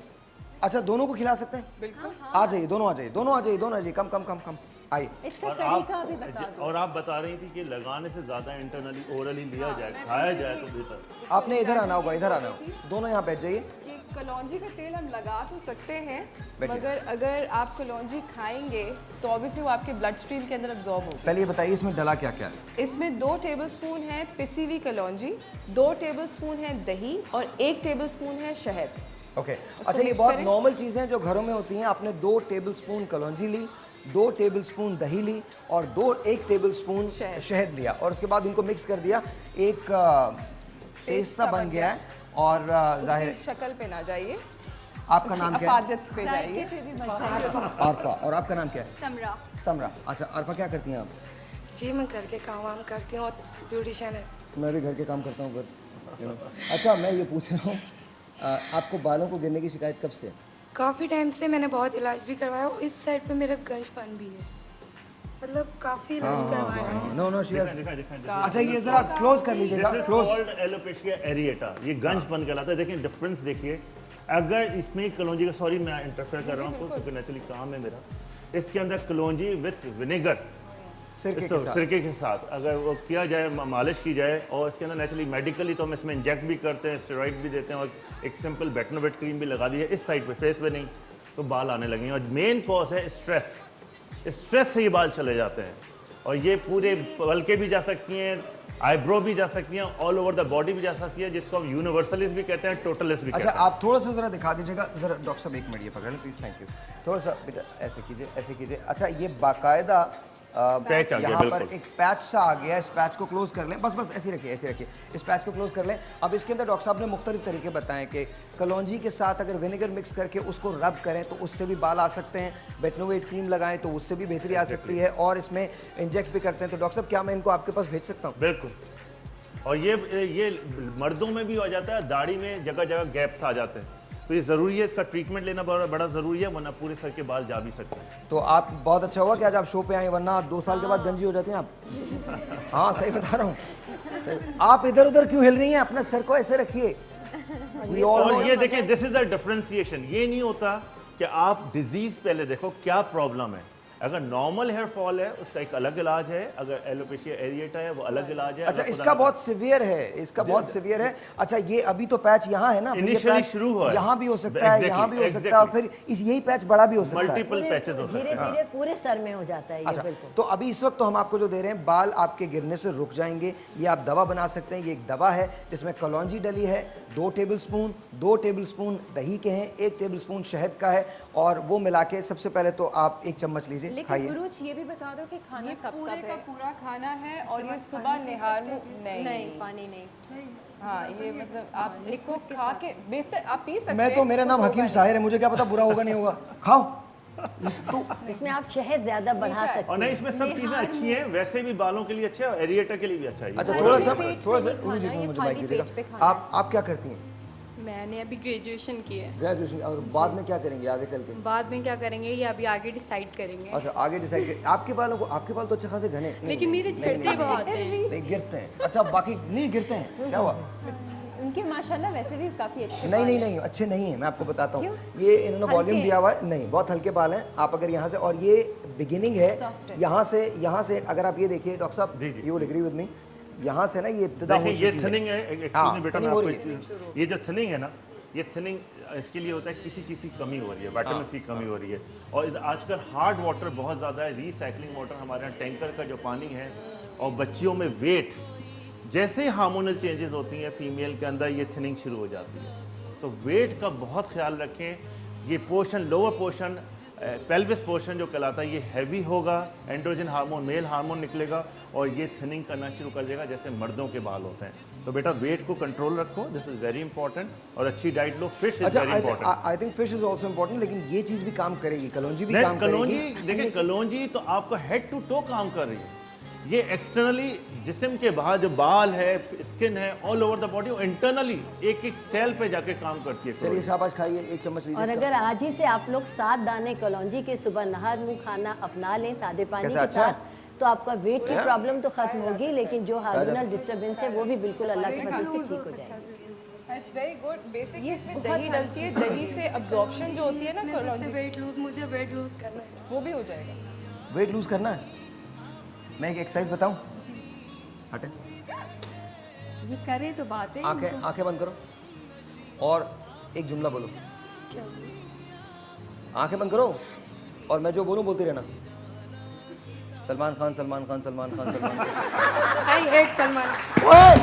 Speaker 2: अच्छा, दोनों को खिला सकते हैं?
Speaker 5: बिल्कुल।
Speaker 2: आ जाइए, दोनों आ जाइए, दोनों आ जाइए, दोनों आ जाइए, कम कम कम कम आइए।
Speaker 8: इसका
Speaker 3: और
Speaker 8: तरीका भी बता दो।
Speaker 3: और आप बता रही थी कि लगाने से ज्यादा इंटरनली ओरली लिया जाए, खाया जाए तो बेहतर।
Speaker 2: आपने इधर आना होगा, इधर आना होगा, दोनों यहाँ बैठ जाइए।
Speaker 5: जी, कलौंजी का तेल हम लगा तो सकते हैं,
Speaker 2: बैठिए।
Speaker 5: मगर अगर आप कलौंजी खाएंगे तो ऑब्वियसली वो आपके ब्लड स्ट्रीम के अंदर अब्जॉर्ब होगी।
Speaker 2: पहले ये बताइए इसमें डला क्या क्या है?
Speaker 5: इसमें 2 टेबलस्पून है पिसी हुई कलौंजी, 2 टेबलस्पून है दही और 1 टेबलस्पून है शहद।
Speaker 2: ओके,
Speaker 5: उसको
Speaker 2: अच्छा, ये
Speaker 5: mix
Speaker 2: बहुत
Speaker 5: करें।
Speaker 2: नॉर्मल चीज़ें हैं जो घरों में होती हैं। आपने 2 टेबलस्पून कलौंजी ली, 2 टेबलस्पून दही ली और 1 टेबलस्पून
Speaker 5: शहद।
Speaker 2: शहद लिया और उसके बाद इनको मिक्स कर दिया, एक पेस्ट सा बन गया है। और जाहिर
Speaker 5: उसकी शक्ल पे ना जाइए,
Speaker 2: आपका नाम क्या है?
Speaker 5: अफादियत पे जाइए।
Speaker 8: पे भी मत जाइए।
Speaker 2: अरफा। और आपका नाम क्या है?
Speaker 1: समरा।
Speaker 2: समरा। अच्छा अरफा, क्या करती हैं आप?
Speaker 10: जी मैं घर के काम वाम करती हूँ और ब्यूटिशियन है।
Speaker 2: मैं भी घर के काम करता हूँ घर। अच्छा, मैं ये पूछ रहा हूँ, आपको बालों को गिरने की शिकायत कब से?
Speaker 10: काफ़ी टाइम से मैंने बहुत इलाज भी करवाया और इस साइड पे मेरा गंजपन भी है, मतलब काफ़ी इलाज करवाया है।
Speaker 2: नो नो
Speaker 3: दिखाएं, दिखाएं, दिखाएं।
Speaker 2: अच्छा, ये जरा क्लोज कर लीजिएगा,
Speaker 3: This is
Speaker 2: close.
Speaker 3: called alopecia areata। ये गंजपन कहलाता है। देखिए डिफरेंस देखिए, अगर इसमें कलौंजी का, सॉरी मैं इंटरफेयर कर रहा हूँ आपको क्योंकि नेचुरली काम है मेरा, इसके अंदर कलौंजी विथ विनेगर,
Speaker 2: सिरके के साथ।
Speaker 3: सिरके के साथ अगर वो किया जाए, मालिश की जाए, और इसके अंदर नेचुरली मेडिकली तो हम इसमें इंजेक्ट भी करते हैं, स्टेरॉइड भी देते हैं और एक सिंपल बेटनोवेट क्रीम भी लगा दी है इस साइड पे, फेस पे नहीं, तो बाल आने लगे हैं। और मेन कॉज है स्ट्रेस, स्ट्रेस से ये बाल चले जाते हैं और ये पूरे पलके भी जा सकती हैं, आईब्रो भी जा सकती हैं, ऑल ओवर द बॉडी भी जा सकती है, जिसको हम यूनिवर्सलिस्ट भी कहते हैं, टोटलिस्ट भी
Speaker 2: अच्छा,
Speaker 3: कहते हैं।
Speaker 2: आप थोड़ा सा जरा दिखा दीजिएगा जरा, डॉक्टर साहब एक मिनट ये पकड़ लें प्लीज, थैंक यू। थोड़ा सा बेटा ऐसे कीजिए, ऐसे कीजिए। अच्छा, ये बाकायदा
Speaker 3: पैच आ गया,
Speaker 2: यहाँ पर
Speaker 3: बिल्कुल।
Speaker 2: एक पैच सा आ गया है, इस पैच को क्लोज कर लें, बस बस ऐसे रखिए, ऐसे रखिए, इस पैच को क्लोज कर लें। अब इसके अंदर डॉक्टर साहब ने मुख्तलिफ तरीके बताएं कि कलौंजी के साथ अगर विनेगर मिक्स करके उसको रब करें तो उससे भी बाल आ सकते हैं, बेटनोवेट क्रीम लगाएं तो उससे भी बेहतरी आ सकती है, और इसमें इंजेक्ट भी करते हैं। तो डॉक्टर साहब, क्या मैं इनको आपके पास भेज सकता हूँ?
Speaker 3: बिल्कुल। और ये मर्दों में भी हो जाता है, दाढ़ी में जगह जगह गैप्स आ जाते हैं, तो ये ज़रूरी है, इसका ट्रीटमेंट लेना बड़ा ज़रूरी है, वरना पूरे सर के बाल जा भी सकते हैं।
Speaker 2: तो आप बहुत अच्छा हुआ कि आज आप शो पे आए, वरना 2 साल के बाद गंजी हो जाती हैं आप। हाँ, सही बता रहा हूँ। आप इधर उधर क्यों हिल रही हैं? अपने सर को ऐसे रखिए। We all know-
Speaker 3: और ये देखें, दिस इज द डिफरेंशिएशन। ये नहीं होता कि आप डिजीज पहले देखो क्या प्रॉब्लम है। अगर नॉर्मल हेयर फॉल है उसका एक अलग इलाज है, अगर एलोपेशिया एरिएटा है वो अलग इलाज है।
Speaker 2: अच्छा,
Speaker 3: अगर
Speaker 2: इसका बहुत सिवियर है, इसका बहुत सिवियर है। अच्छा, ये अभी तो पैच यहाँ है ना, फिर ये
Speaker 3: Initially
Speaker 2: पैच
Speaker 3: शुरू हुआ है।
Speaker 2: यहाँ भी हो सकता है, यहाँ भी हो सकता है, और फिर यही पैच बड़ा भी हो सकता है।
Speaker 3: मल्टीपल पैचेस हो सकते
Speaker 8: धीरे
Speaker 3: हैं।
Speaker 8: धीरे पूरे सर में हो जाता है ये,
Speaker 2: अच्छा,
Speaker 8: बिल्कुल।
Speaker 2: तो अभी इस वक्त तो हम आपको जो दे रहे हैं, बाल आपके गिरने से रुक जाएंगे, ये आप दवा बना सकते हैं। ये एक दवा है जिसमें कलौंजी डली है, 2 टेबलस्पून दही के हैं, 1 टेबलस्पून शहद का है, और वो मिला के सबसे पहले तो आप 1 चम्मच लीजिए,
Speaker 8: लेकिन
Speaker 2: खाइए।
Speaker 8: गुरुज ये भी बता दो कि खाना
Speaker 5: ये
Speaker 8: कब
Speaker 5: पूरे
Speaker 8: कब
Speaker 5: का
Speaker 8: है?
Speaker 5: पूरा खाना है और ये सुबह निहार मुँह
Speaker 8: नहीं, पानी नहीं।
Speaker 5: हाँ, ये मतलब आप इसको खा के बेहतर आप पी सकते हैं।
Speaker 2: मैं तो, मेरा नाम
Speaker 5: कुछ
Speaker 2: हकीम
Speaker 5: होगा
Speaker 2: साहिर है, मुझे क्या पता बुरा होगा नहीं होगा, खाओ। तो
Speaker 8: इसमें आप शहद ज्यादा बढ़ा सकते हैं।
Speaker 3: और नहीं, इसमें सब चीजें अच्छी हैं, वैसे भी बालों के लिए अच्छे है और एरिएटा के लिए भी अच्छा है।
Speaker 2: अच्छा,
Speaker 8: खाली
Speaker 2: थोड़ा सा
Speaker 8: पेट पे नहीं
Speaker 2: मुझे
Speaker 8: खाना, ये
Speaker 2: मुझे
Speaker 8: खाली
Speaker 2: माइक दीजिएगा।
Speaker 8: पेट पे खाना है।
Speaker 2: आप क्या करती हैं?
Speaker 10: मैंने अभी ग्रेजुएशन की है,
Speaker 2: ग्रेजुएशन, और बाद में क्या करेंगे आगे चल के?
Speaker 10: बाद में क्या करेंगे ये अभी आगे डिसाइड करेंगे।
Speaker 2: अच्छा, आगे डिसाइड करें। आपके बालों को, आपके बाल तो अच्छे खासे घने, नहीं,
Speaker 10: लेकिन मेरे
Speaker 2: नहीं,
Speaker 10: झड़ते
Speaker 2: नहीं,
Speaker 10: बहुत हैं।
Speaker 2: नहीं गिरते हैं। अच्छा, बाकी नहीं गिरते हैं, क्या हुआ?
Speaker 8: उनके माशाल्लाह वैसे भी काफी अच्छे
Speaker 2: नहीं
Speaker 8: बाल
Speaker 2: नहीं
Speaker 8: हैं।
Speaker 2: नहीं, अच्छे नहीं है, मैं आपको बताता हूँ।
Speaker 8: क्यों?
Speaker 2: ये इन्होंने वॉल्यूम
Speaker 8: हल्के?
Speaker 2: दिया हुआ है, नहीं, बहुत हल्के बाल हैं। आप अगर यहाँ से, और ये बिगिनिंग है, यहाँ से अगर आप ये देखिए डॉक्टर साहब,
Speaker 3: जी, जी।
Speaker 2: You will agree with me, यहाँ से ना ये इब्तिदा हो
Speaker 3: देखिए, ये
Speaker 2: चुकी
Speaker 3: थिनिंग है।
Speaker 2: हाँ,
Speaker 3: एक्चुअली बेटा मैं
Speaker 2: thinning हो
Speaker 3: आपको
Speaker 2: रही है।
Speaker 3: एक चीज़- ये जो थिनिंग है ना, ये थिनिंग इसके लिए होता है किसी चीज़ की कमी हो रही है, विटामिन सी कमी हो रही है। और आजकल हार्ड वाटर बहुत ज़्यादा है, रिसाइकलिंग वाटर, हमारे यहाँ टैंकर का जो पानी है, और बच्चियों में वेट, जैसे ही हार्मोनल चेंजेस होती हैं फीमेल के अंदर, ये थिनिंग शुरू हो जाती है। तो वेट का बहुत ख्याल रखें। ये portion, lower portion, pelvis portion जो कहलाता है, ये हैवी होगा, एंड्रोजन हार्मोन, मेल हार्मोन निकलेगा और ये थिनिंग करना शुरू कर देगा जैसे मर्दों के बाल होते हैं। तो बेटा वेट को कंट्रोल रखो, दिस इज वेरी इंपॉर्टेंट, और अच्छी डाइट लो। फिश इज
Speaker 2: अच्छा,
Speaker 3: very important.
Speaker 2: I think fish is also important, लेकिन ये चीज़ भी काम करेगी, कलौंजी भी
Speaker 3: नहीं,
Speaker 2: काम
Speaker 3: कलौंजी
Speaker 2: करेगी।
Speaker 3: देखिए, कलौंजी तो आपका हेड टू टो काम कर रही है। ये एक्सटर्नली जिस्म के बाहर जो बाल है, स्किन है, all over the body, internally एक एक सेल पे जाके काम करती है।
Speaker 2: चलिए शाबाश, खाइए, एक चम्मच लीजिए
Speaker 4: और
Speaker 2: इसका।
Speaker 4: अगर आज ही से आप लोग 7 दाने कलौंजी के सुबह नहर मुंह खाना अपना लें सादे पानी
Speaker 2: कैसा,
Speaker 4: के
Speaker 2: अच्छा?
Speaker 4: साथ, तो आपका वेट की प्रॉब्लम तो खत्म होगी, लेकिन जो हार्मोनल डिस्टर्बेंस है वो भी बिल्कुल अल्लाह के फजल से ठीक हो जाएगी।
Speaker 5: It's very good. बेसिकली इसमें दही डलती है, दही से अब्जॉर्प्शन जो होती है ना कलौंजी,
Speaker 10: वेट लूज, मुझे वेट लूज करना है।
Speaker 5: वो भी हो जाएगा।
Speaker 2: वेट लूज करना है? मैं एक एक्सरसाइज बताऊं? हटे,
Speaker 8: ये करे तो बात है।
Speaker 2: आंखें बंद करो और एक जुमला बोलो।
Speaker 10: क्या?
Speaker 2: आंखें बंद करो और मैं जो बोलूं बोलते रहना। सलमान खान, सलमान खान, सलमान खान, सलमान खान।
Speaker 10: I hate Salman.
Speaker 2: ओए!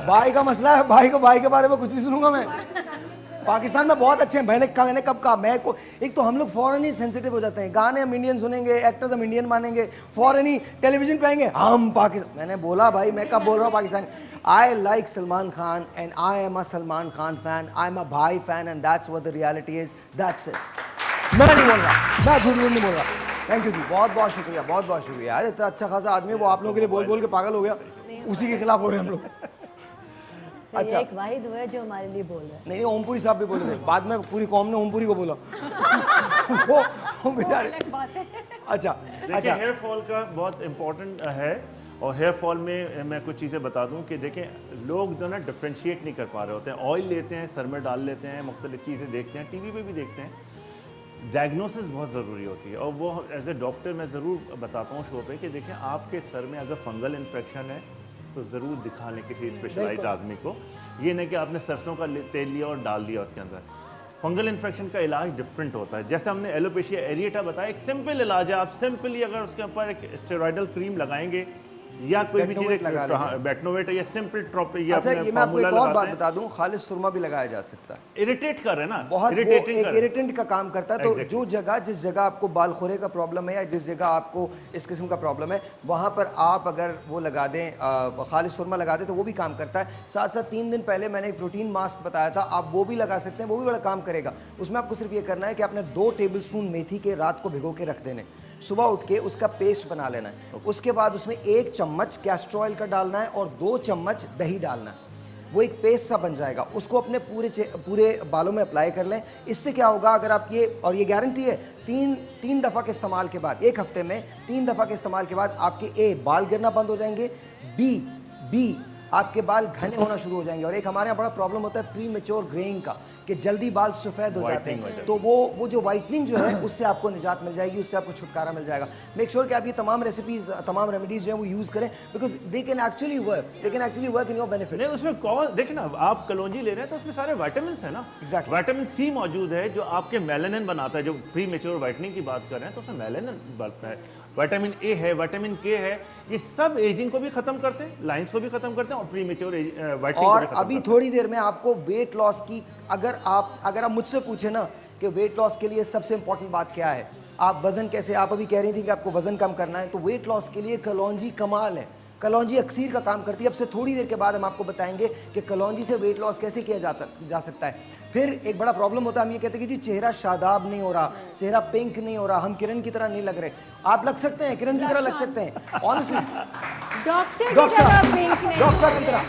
Speaker 2: भाई का मसला है, भाई के बारे में कुछ नहीं सुनूंगा मैं। पाकिस्तान में बहुत अच्छे हैं। मैंने कब कहा, मैं को एक तो हम लोग फौरन ही सेंसिटिव हो जाते हैं। गाने हम इंडियन सुनेंगे, एक्टर्स हम इंडियन मानेंगे, फौरन ही टेलीविजन पे आएंगे हम पाकिस्तान। मैंने बोला भाई, मैं कब बोल रहा हूँ Pakistan. I like Salman Khan and I am a Salman Khan fan, I am a bhai fan and that's what the reality is, that's it. मैं नहीं बोल रहा, मैं झूठ नहीं बोल रहा। थैंक यू जी, बहुत बहुत शुक्रिया, बहुत बहुत शुक्रिया यार। इतना अच्छा खासा आदमी वो आप लोगों के लिए बोल बोल के पागल हो गया, उसी के खिलाफ हो रहे हैं हम लोग।
Speaker 4: अच्छा, एक वाहिद हुआ है जो हमारे लिए बोल रहा है।
Speaker 2: नहीं, ओमपुरी साहब भी बोले थे, बाद में पूरी कौम ने ओमपुरी को बोला। वो बेचारे। अच्छा,
Speaker 3: देखिए हेयर फॉल का बहुत इम्पोर्टेंट है, और हेयर फॉल में मैं कुछ चीज़ें बता दूं कि देखें, लोग जो ना डिफ्रेंशिएट नहीं कर पा रहे होते हैं। ऑयल लेते हैं, सर में डाल लेते हैं, मुख्तलिफ चीज़ें देखते हैं, टीवी पे भी देखते हैं। डायग्नोसिस बहुत ज़रूरी होती है, और वो एज ए डॉक्टर मैं ज़रूर बताता हूँ शो पे कि देखें, आपके सर में अगर फंगल इन्फेक्शन है तो ज़रूर दिखा लें किसी स्पेशलाइज्ड आदमी को। ये नहीं कि आपने सरसों का तेल लिया और डाल दिया उसके अंदर। फंगल इन्फेक्शन का इलाज डिफरेंट होता है। जैसे हमने एलोपेशिया एरिएटा बताया, एक सिंपल इलाज है। आप सिंपली अगर उसके ऊपर एक स्टेरॉइडल क्रीम लगाएंगे या कोई भी चीज़, बेटनोवेट या सिंपल ट्रॉप, या
Speaker 2: अच्छा, ये मैं आपको एक और बात बता दूं, खालिस सुरमा भी लगाया जा सकता है।
Speaker 3: इरिटेट कर रहे हैं ना,
Speaker 2: बहुत एक इरिटेंट का काम करता है। तो जो जगह, जिस जगह आपको बालखोरे का प्रॉब्लम है या जिस जगह आपको इस किस्म का प्रॉब्लम है, वहाँ पर आप अगर वो लगा दें, खालिस सुरमा लगा दें, तो वो भी काम करता है। साथ साथ 3 दिन पहले मैंने एक प्रोटीन मास्क बताया था, आप वो भी लगा सकते हैं, वो भी बड़ा काम करेगा। उसमें आपको सिर्फ ये करना है कि आपने 2 टेबलस्पून मेथी के रात को भिगो के रख देने, सुबह उठ के उसका पेस्ट बना लेना है। उसके बाद उसमें 1 चम्मच कैस्टर ऑयल का डालना है और 2 चम्मच दही डालना है। वो एक पेस्ट सा बन जाएगा, उसको अपने पूरे बालों में अप्लाई कर लें। इससे क्या होगा, अगर आप ये, और ये गारंटी है, 3 दफ़ा के इस्तेमाल के बाद, 1 हफ्ते में 3 दफ़ा के इस्तेमाल के बाद आपके बाल गिरना बंद हो जाएंगे, बी आपके बाल घने होना शुरू हो जाएंगे। और एक हमारे यहाँ बड़ा प्रॉब्लम होता है प्री मेच्योर ग्रेइंग का, कि जल्दी बाल सफ़ेद हो जाते हैं। तो वो जो वाइटनिंग जो है उससे आपको निजात मिल जाएगी, उससे आपको छुटकारा मिल जाएगा। मेक श्योर कि आप ये तमाम रेसिपीज, तमाम रेमेडीज जो है वो यूज़ करें, because they can actually work in your benefit.
Speaker 3: नहीं, उसमें देखिए ना, आप कलौंजी ले रहे हैं तो उसमें सारे विटामिन है ना।
Speaker 2: एग्जैक्टली,
Speaker 3: विटामिन सी मौजूद है जो आपके मेलानिन बनाता है। जो प्री मेच्योर वाइटनिंग की बात कर रहे हैं तो उसमें मेलानिन बढ़ता है, विटामिन ए है, विटामिन के है। ये सब एजिंग को भी खत्म करते हैं, लाइंस को भी खत्म करते हैं, और प्री मेच्योर वाइटनिंग।
Speaker 2: और अभी थोड़ी देर में आपको वेट लॉस की, अगर आप मुझसे पूछे ना कि वेट लॉस के लिए सबसे इंपॉर्टेंट बात क्या है, आप वजन कैसे, आप अभी कह रही थी कि आपको वजन कम करना है, तो वेट लॉस के लिए कलौंजी कमाल है। कलौंजी अक्सीर का काम करती है। अब से थोड़ी देर के बाद हम आपको बताएंगे कि कलौंजी से वेट लॉस कैसे किया जा सकता है। फिर एक बड़ा प्रॉब्लम होता है, हम ये कहते हैं कि जी चेहरा शादाब नहीं हो रहा, चेहरा पिंक नहीं हो रहा, हम किरण की तरह नहीं लग रहे। आप लग सकते हैं, किरण की तरह लग सकते हैं, ऑनेस्टली।
Speaker 8: डॉक्टर साहब
Speaker 2: की तरह।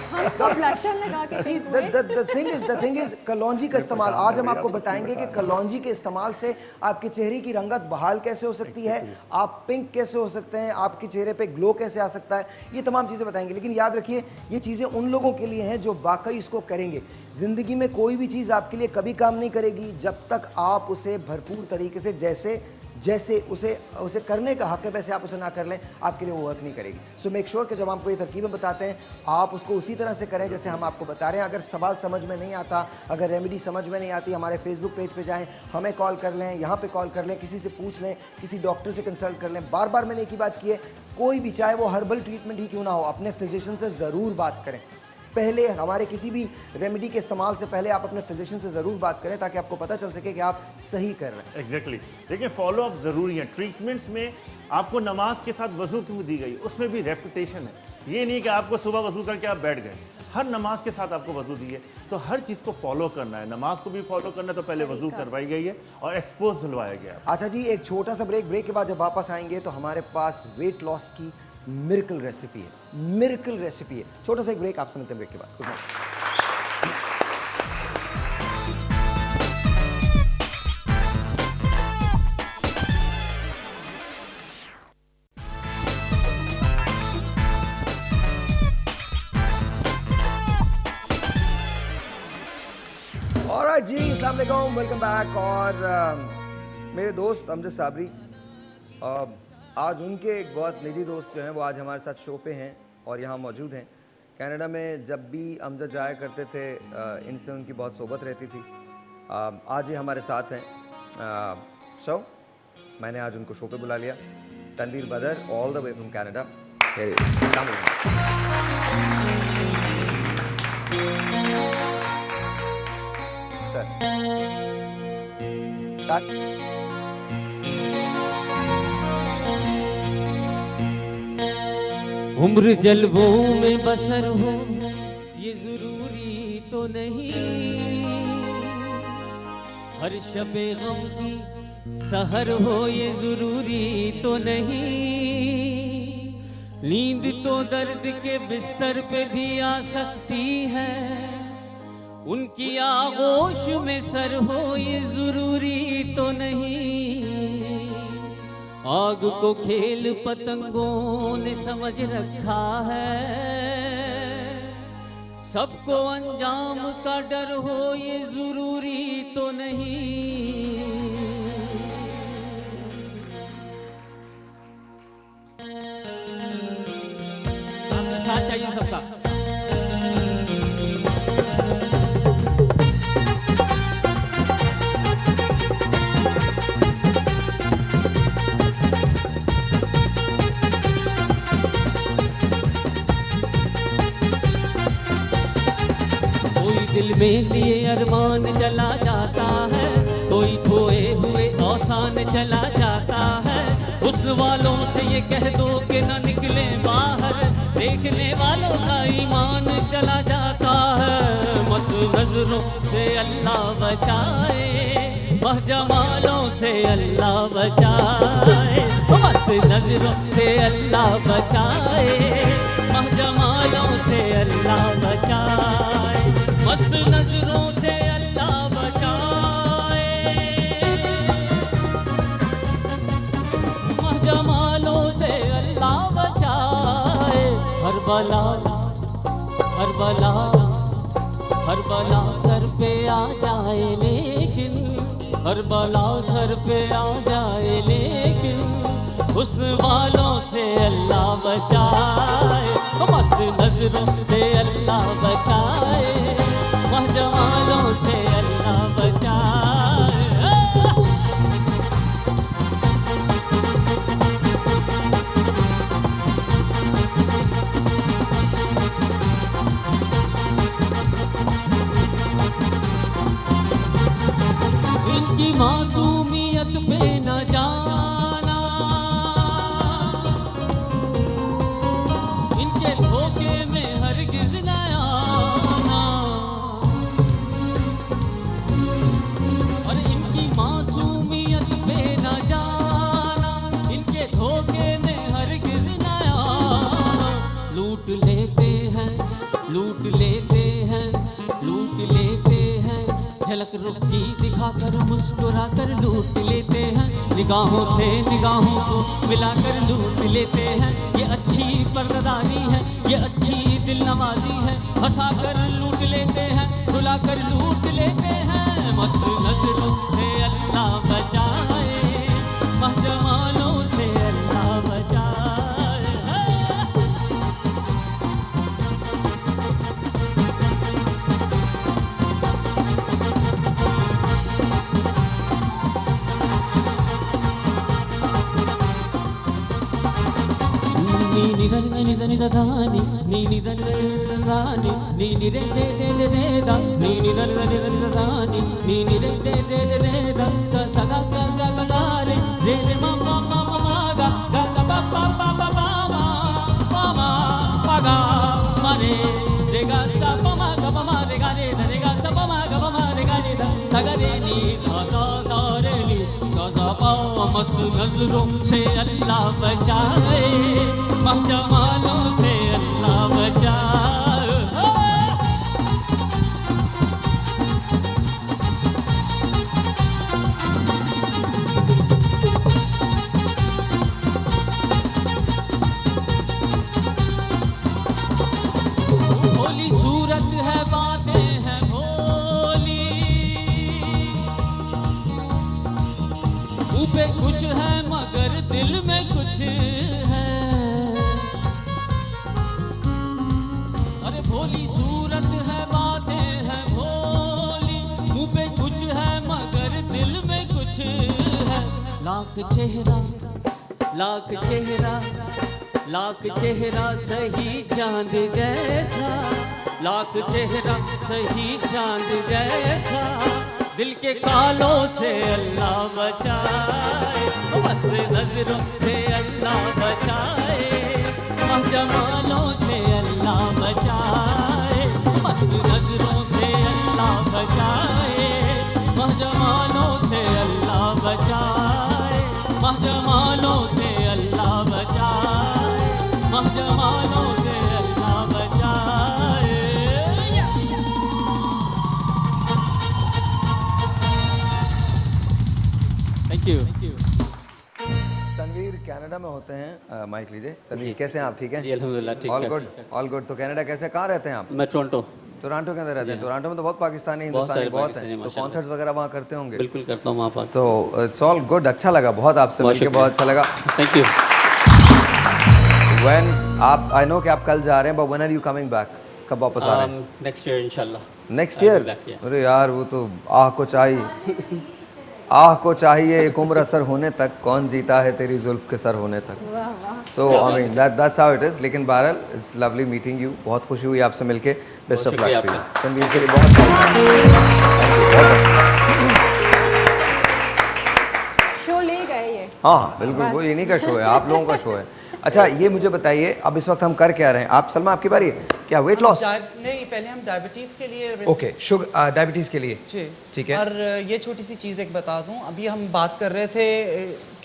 Speaker 2: See, the thing is, कलौंजी का इस्तेमाल आज हम आपको बताएंगे कि कलौंजी के इस्तेमाल से आपके चेहरे की रंगत बहाल कैसे हो सकती है, आप पिंक कैसे हो सकते हैं, आपके चेहरे पे ग्लो कैसे आ सकता है, ये तमाम चीज़ें बताएंगे। लेकिन याद रखिए, ये चीज़ें उन लोगों के लिए हैं जो वाकई इसको करेंगे। ज़िंदगी में कोई भी चीज़ आपके लिए कभी काम नहीं करेगी जब तक आप उसे भरपूर तरीके से, जैसे उसे करने का हक है वैसे आप उसे ना कर लें, आपके लिए वो वर्क नहीं करेगी। सो मेक श्योर कि जब हम आपको ये तरकीबें बताते हैं, आप उसको उसी तरह से करें जैसे हम आपको बता रहे हैं। अगर सवाल समझ में नहीं आता, अगर रेमेडी समझ में नहीं आती, हमारे फेसबुक पेज पे जाएं, हमें कॉल कर लें, यहाँ पे कॉल कर लें, किसी से पूछ लें, किसी डॉक्टर से कंसल्ट कर लें। बार बार मैंने एक ही बात की है, कोई भी, चाहे वो हर्बल ट्रीटमेंट ही क्यों ना हो, अपने फिजिशियन से ज़रूर बात करें। पहले हमारे किसी भी रेमेडी के इस्तेमाल से पहले आप अपने फिजिशियन से ज़रूर बात करें, ताकि आपको पता चल सके कि आप सही कर रहे हैं।
Speaker 3: एग्जैक्टली। देखिए, फॉलो अप ज़रूरी है। ट्रीटमेंट्स में आपको नमाज के साथ वज़ू क्यों दी गई, उसमें भी रेपुटेशन है। ये नहीं कि आपको सुबह वज़ू करके आप बैठ गए। हर नमाज के साथ आपको वजू दी है, तो हर चीज़ को फॉलो करना है। नमाज को भी फॉलो करना है, तो पहले वजू करवाई गई है और एक्सपोज धुलवाया गया है।
Speaker 2: अच्छा जी, एक छोटा सा ब्रेक के बाद जब वापस आएंगे तो हमारे पास वेट लॉस की मिरेकल रेसिपी है। छोटा सा एक ब्रेक, आप सुनते हैं ब्रेक के बाद। Good morning. ऑलराइट जी, अस्सलाम वालेकुम, वेलकम बैक। और मेरे दोस्त अमजद साबरी, आज उनके एक बहुत निजी दोस्त जो हैं वो आज हमारे साथ शो पे हैं और यहाँ मौजूद हैं। कनाडा में जब भी अमजद जाया करते थे इनसे उनकी बहुत सोबत रहती थी। आज ये हमारे साथ हैं। सो मैंने आज उनको शो पे बुला लिया। तनवीर बदर, all the way from Canada.
Speaker 11: उम्र जलवों में बसर हो ये जरूरी तो नहीं, हर शबे गम की सहर हो ये जरूरी तो नहीं, नींद तो दर्द के बिस्तर पे भी आ सकती है, उनकी आगोश में सर हो ये जरूरी तो नहीं, आग को खेल पतंगों ने समझ रखा है, सबको अंजाम का डर हो ये जरूरी तो नहीं। आपका साथ चाहिए सबका। दिल में लिए अरमान चला जाता है, कोई खोए हुए औसान चला जाता है, उस वालों से ये कह दो कि न निकले बाहर, देखने वालों का ईमान चला जाता है। मत नजरों से अल्लाह बचाए, मह जमालों से अल्लाह बचाए, मत नजरों से अल्लाह बचाए, मह जमालों से अल्लाह बचाए, मस्त नजरों से अल्लाह बचाए, मह जमालों से अल्लाह बचाए। हर बला सर पे आ जाए लेकिन, हर बला सर पे आ जाए लेकिन, उस वालों से अल्लाह बचाए, मस्त नजरों से अल्लाह बचाए, मह जमालों से अल्लाह बचाए। इनकी मासूमियत पे न जाना, इनके धोखे में हरगिज न आना, और इनकी मासूमियत पे न जाना, इनके धोखे में हरगिज न आना। लूट लेते हैं, लूट लेते हैं, लूट लेते हैं, झलक रुख की दिखाकर मुस्कुराकर लूट लेते हैं, निगाहों से निगाहों को मिलाकर लूट लेते हैं। ये अच्छी पर्दादारी है, ये अच्छी दिल नवाजी है, हंसाकर लूट लेते हैं, रुलाकर लूट लेते हैं। मस्त नजरों से अल्लाह बचाए, मह जमालों से अल्लाह बचाए। नी नी नी नी नी धानी नी नी धानी नी नी रे रे रे रे रे दा नी नी रे रे रे रे धानी नी नी रे रे रे रे रे दा सा सा गा गा गा गा गा रे रे रे मा मा मा मा मा गा गा गा बा बा बा बा बा मा मा मा मा गा मा रे रे गा सा मस्त नजरों से अल्लाह बचाए, महजमालों से अल्लाह बचाए। भोली सूरत है, बातें हैं भोली, मुँह पे कुछ है मगर दिल में कुछ है। अरे भोली सूरत है, बातें हैं भोली, मुँह पे कुछ है मगर दिल में कुछ है। लाख चेहरा, लाख चेहरा, लाख चेहरा सही चांद जैसा, लाख चेहरा सही चांद जैसा, दिल के कालों से अल्लाह बचाए, मस्त नजरों से अल्लाह बचाए, महजमालों से अल्लाह बचाए, मस्त नजरों से अल्लाह बचाए, महजमालों से अल्लाह बचाए, महजमालों से अल्लाह बचाए, महजमालों से अल्लाह बचाए। Thank you.
Speaker 2: तनवीर कनाडा में होते हैं, माइक लीजिए। तनवीर कैसे हैं आप, ठीक हैं?
Speaker 12: जी अल्हम्दुलिल्लाह ठीक
Speaker 2: ऑल
Speaker 12: ठाक।
Speaker 2: Good, all good. तो कनाडा कैसे, कहाँ रहते हैं आप?
Speaker 12: मैं टोरंटो।
Speaker 2: टोरंटो के अंदर रहते हैं। टोरंटो में तो बहुत पाकिस्तानी
Speaker 12: बहुत
Speaker 2: हिंदुस्तानी
Speaker 12: सारे
Speaker 2: बहुत
Speaker 12: पाकिस्तानी
Speaker 2: हैं, तो
Speaker 12: माशाल्लाह।
Speaker 2: कॉन्सर्ट्स वगैरह वहाँ करते होंगे?
Speaker 12: बिल्कुल करता हूँ वहाँ पर।
Speaker 2: तो इट्स ऑल गुड, अच्छा लगा बहुत आपसे मिलके, बहुत अच्छा लगा।
Speaker 12: Thank you.
Speaker 2: व्हेन आप, आई नो कि आप कल जा रहे हैं, but when are you coming back? कब वापस आ रहे हैं?
Speaker 12: नेक्स्ट ईयर इंशाल्लाह।
Speaker 2: Next year? अरे यार वो तो आह को चाहिए, आह को चाहिए एक उम्र असर होने तक, कौन जीता है तेरी जुल्फ के सर होने तक। तो I mean that's how it is. लेकिन बहरहाल इट्स लवली मीटिंग यू, बहुत खुशी हुई आपसे मिलके। Best of luck to you. Tanveer के लिए बहुत
Speaker 8: शो ले गए ये।
Speaker 2: हाँ बिल्कुल, वो इन्हीं का शो है, आप लोगों का शो है। अच्छा ये मुझे बताइए, अब इस वक्त हम कर क्या रहे हैं? आप सलमा, आपकी बारी है क्या? Weight loss?
Speaker 6: नहीं, पहले हम डायबिटीज़ के लिए
Speaker 2: ओके, शुगर डायबिटीज़ के लिए
Speaker 6: जी
Speaker 2: ठीक है।
Speaker 6: और ये छोटी सी चीज़ एक बता दूं, अभी हम बात कर रहे थे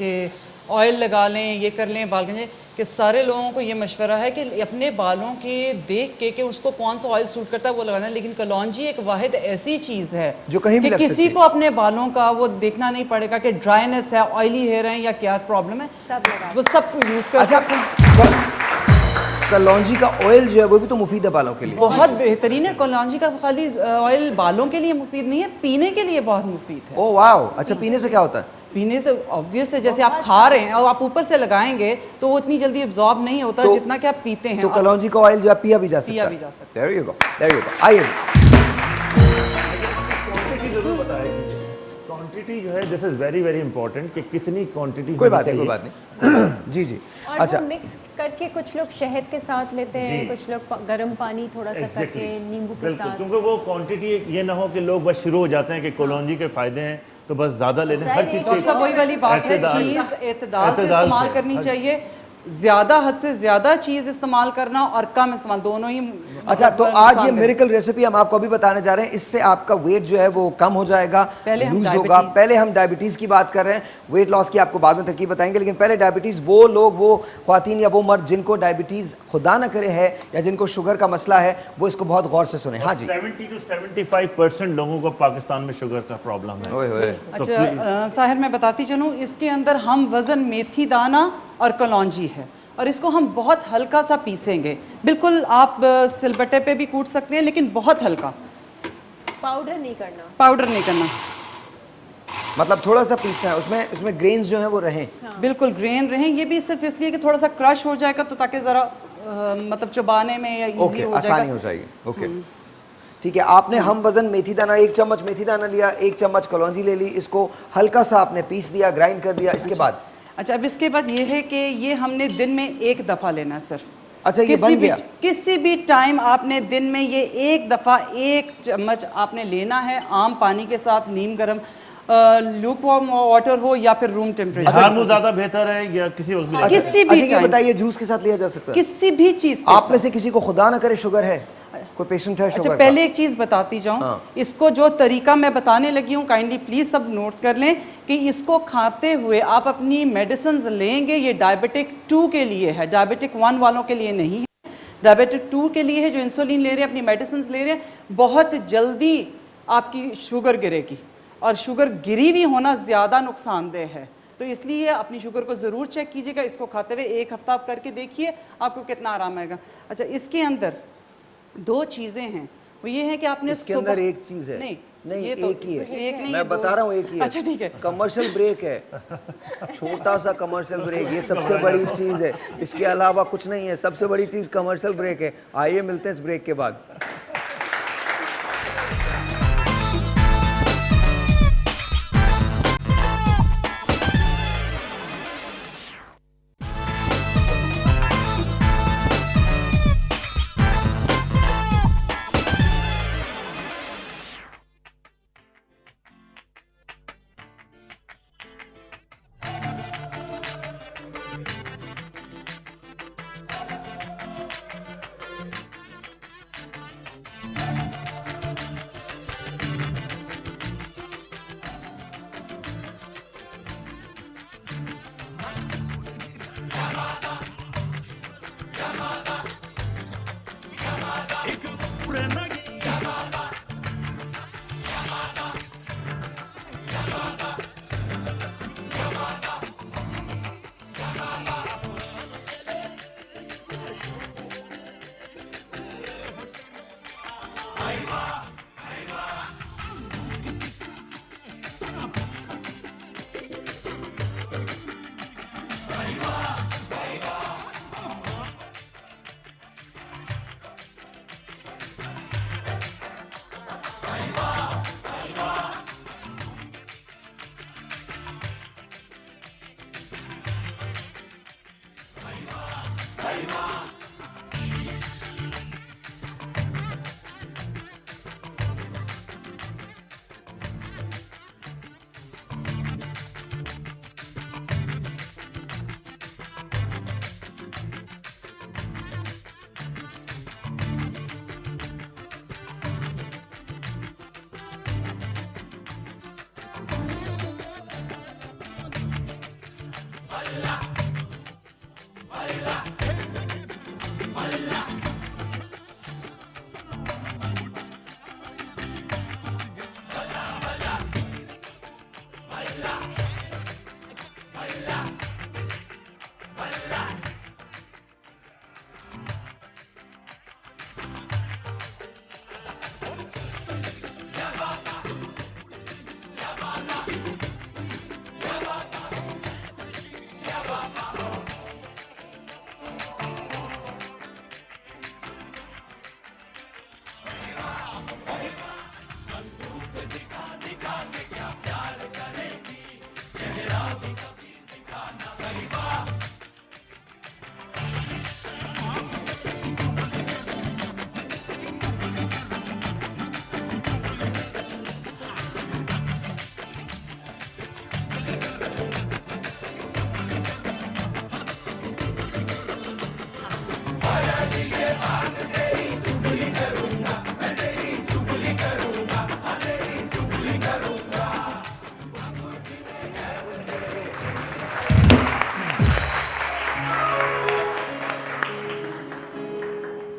Speaker 6: कि ऑयल लगा लें, ये कर लें, बाल गंजे, कि सारे लोगों को ये मशवरा है कि अपने बालों के देख के कि उसको कौन सा ऑयल सूट करता है वो लगाना है। लेकिन कलौंजी एक वाहिद ऐसी चीज़ है
Speaker 2: जो कहीं भी
Speaker 6: कि
Speaker 2: लग
Speaker 6: किसी
Speaker 2: सकती
Speaker 6: को अपने बालों का वो देखना नहीं पड़ेगा कि ड्राइनेस है, ऑयली हेयर है या क्या प्रॉब्लम है, वो सब यूज़ कर सकते हैं।
Speaker 2: कलौंजी का ऑयल जो है वो भी तो मुफीद है बालों के लिए,
Speaker 6: बहुत बेहतरीन है। कलौंजी का खाली ऑयल बालों के लिए मुफीद नहीं है, पीने के लिए बहुत मुफीद है।
Speaker 2: ओह वाओ, अच्छा पीने से क्या होता है?
Speaker 6: पीने से ऑब्वियस है, जैसे आप खा रहे हैं और आप ऊपर से लगाएंगे तो वो इतनी जल्दी एब्जॉर्ब नहीं होता
Speaker 2: तो,
Speaker 6: जितना कि आप पीते हैं।
Speaker 2: तो कलौंजी का ऑयल जो है पिया भी जा सकता है।
Speaker 6: पिया भी जा सकता है।
Speaker 2: There you go, there you go. आइए
Speaker 3: क्वांटिटी जरूर बताएगी। क्वांटिटी जो है this is very very important कि कितनी क्वांटिटी
Speaker 2: कोई बात नहीं, कोई बात नहीं। जी जी।
Speaker 8: और
Speaker 2: अच्छा
Speaker 8: वो मिक्स करके कुछ लोग शहद के साथ लेते हैं, कुछ लोग गर्म पानी थोड़ा सा करके नींबू के
Speaker 3: बिल्कुल,
Speaker 8: साथ।
Speaker 3: क्योंकि वो क्वांटिटी ये ना हो कि लोग बस शुरू हो जाते हैं कि कलौंजी के फायदे हैं तो बस ज्यादा ले लें। हर चीज
Speaker 6: डॉक्टर साहब वही वाली बात है, चीज़ एतदाल से इस्तेमाल करनी चाहिए। ज्यादा हद से ज्यादा चीज इस्तेमाल करना और कम इस्तेमाल, दोनों ही।
Speaker 2: अच्छा तो आज ये मिरेकल रेसिपी हम आपको अभी बताने जा रहे हैं, इससे आपका वेट जो है वो कम हो जाएगा, लूज होगा। पहले हम डायबिटीज की बात कर रहे हैं, वेट लॉस की आपको बाद में तरकीब बताएंगे, लेकिन पहले डायबिटीज वो लोग, वो ख्वातीन या वो मर्द जिनको डायबिटीज खुदा न करे है या जिनको शुगर का मसला है, वो इसको बहुत गौर से सुने। हाँ जी।
Speaker 3: 70 to 75% लोगों को पाकिस्तान में शुगर का प्रॉब्लम है।
Speaker 6: अच्छा साहिर मैं बताती चलूँ, इसके अंदर हम वजन मेथी दाना और कलौंजी है और इसको हम बहुत हल्का सा पीसेंगे। बिल्कुल आप सिलबट्टे पे भी कूट सकते हैं लेकिन बहुत हल्का,
Speaker 8: पाउडर नहीं करना।
Speaker 6: पाउडर नहीं करना,
Speaker 2: मतलब थोड़ा सा पीसना है, उसमें ग्रेन्स जो हैं वो रहें।
Speaker 6: बिल्कुल ग्रेन रहें। ये भी सिर्फ इसलिए कि थोड़ा सा क्रश हो जाएगा तो ताकि ज़रा मतलब चबाने में या इजी हो जाएगा,
Speaker 2: आसानी हो जाएगी। ओके ठीक है। आपने हम वजन मेथी दाना, 1 चम्मच मेथी दाना लिया, 1 चम्मच कलौंजी ले ली, इसको हल्का सा आपने पीस दिया, ग्राइंड कर दिया। इसके बाद
Speaker 6: अच्छा अब इसके बाद ये है कि ये हमने दिन में 1 दफ़ा लेना है सिर्फ।
Speaker 2: अच्छा ये बन गया।
Speaker 6: किसी भी टाइम आपने दिन में ये 1 दफ़ा 1 चम्मच आपने लेना है, आम पानी के साथ, नीम गर्म लूक वार्म वाटर हो या फिर रूम टेम्परेचर।
Speaker 3: अच्छा ज़्यादा बेहतर है या किसी वक्त भी?
Speaker 6: किसी भी
Speaker 2: ये बताइए जूस के साथ लिया जा सकता है?
Speaker 6: किसी भी चीज़।
Speaker 2: आप में से किसी को खुदा ना करे शुगर है? कोई पेशेंट है
Speaker 6: अच्छा
Speaker 2: शुगर
Speaker 6: पहले एक चीज़ बताती जाऊँ,
Speaker 2: हाँ।
Speaker 6: इसको जो तरीका मैं बताने लगी हूँ काइंडली प्लीज़ सब नोट कर लें कि इसको खाते हुए आप अपनी मेडिसिन लेंगे, ये डायबिटिक 2 के लिए है, डायबिटिक 1 वालों के लिए नहीं है, डायबिटिक 2 के लिए है जो इंसुलिन ले रहे हैं, अपनी मेडिसिन ले रहे हैं। बहुत जल्दी आपकी शुगर गिरेगी और शुगर गिरी भी होना ज़्यादा नुकसानदेह है, तो इसलिए अपनी शुगर को ज़रूर चेक कीजिएगा। इसको खाते हुए 1 हफ्ता आप करके देखिए आपको कितना आराम आएगा। अच्छा इसके अंदर 2 चीज़ें हैं, वो ये है कि आपने
Speaker 2: इसके अंदर एक चीज़ है, नहीं
Speaker 6: ये
Speaker 2: एक ही है,
Speaker 6: एक नहीं
Speaker 2: मैं बता रहा हूँ एक ही है।
Speaker 6: अच्छा ठीक है,
Speaker 2: कमर्शियल ब्रेक है, छोटा सा कमर्शियल ब्रेक, ये सबसे बड़ी चीज़ है, इसके अलावा कुछ नहीं है। सबसे बड़ी चीज़ कमर्शियल ब्रेक है। आइए मिलते हैं इस ब्रेक के बाद।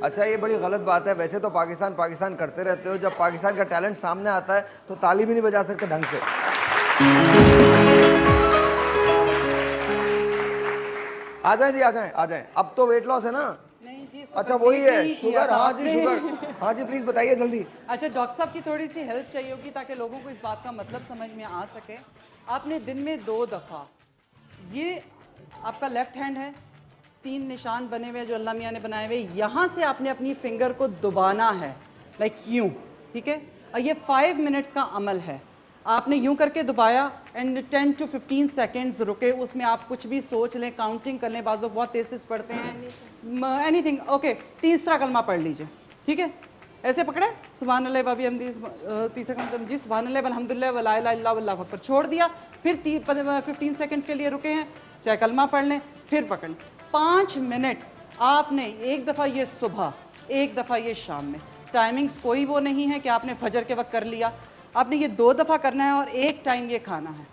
Speaker 2: अच्छा ये बड़ी गलत बात है। वैसे तो पाकिस्तान पाकिस्तान करते रहते हो, जब पाकिस्तान का टैलेंट सामने आता है तो ताली भी नहीं बजा सकते ढंग से। आ जाए जी, आ जाए, आ जाए। अब तो वेट लॉस है ना?
Speaker 6: नहीं जी,
Speaker 2: अच्छा वही है शुगर। हाँ जी शुगर, हाँ जी प्लीज बताइए जल्दी।
Speaker 6: अच्छा डॉक्टर साहब की थोड़ी सी हेल्प चाहिए होगी ताकि लोगों को इस बात का मतलब समझ में आ सके। आपने दिन में 2 दफ़ा, ये आपका लेफ्ट हैंड है, 3 निशान बने हुए जो अल्लाह मियाँ ने बनाए हुए, यहाँ से आपने अपनी फिंगर को दबाना है, लाइक यूं, ठीक है। और ये 5 मिनट्स का अमल है। आपने यूं करके दबाया एंड 10 to 15 सेकेंड्स रुके, उसमें आप कुछ भी सोच लें, काउंटिंग कर लें। बाज़ लोग बहुत तेज़ तेज़ पढ़ते हैं, एनीथिंग, ओके। तीसरा कलमा पढ़ लीजिए, ठीक है। ऐसे पकड़े, सुभान अल्लाह व बिहम्दी, तीसरा कलमा जी सुभान अल्लाह वल्हम्दुलिल्लाह वला इलाहा इल्लल्लाह वल्लाहु अकबर, छोड़ दिया। फिर 15 सेकेंड्स के लिए रुके हैं, चाहे कलमा पढ़ लें, फिर पकड़ लें। 5 मिनट आपने एक दफ़ा ये सुबह, एक दफ़ा ये शाम में टाइमिंग्स कोई वो नहीं है कि आपने फजर के वक्त कर लिया, आपने ये 2 दफ़ा करना है और एक टाइम ये खाना है।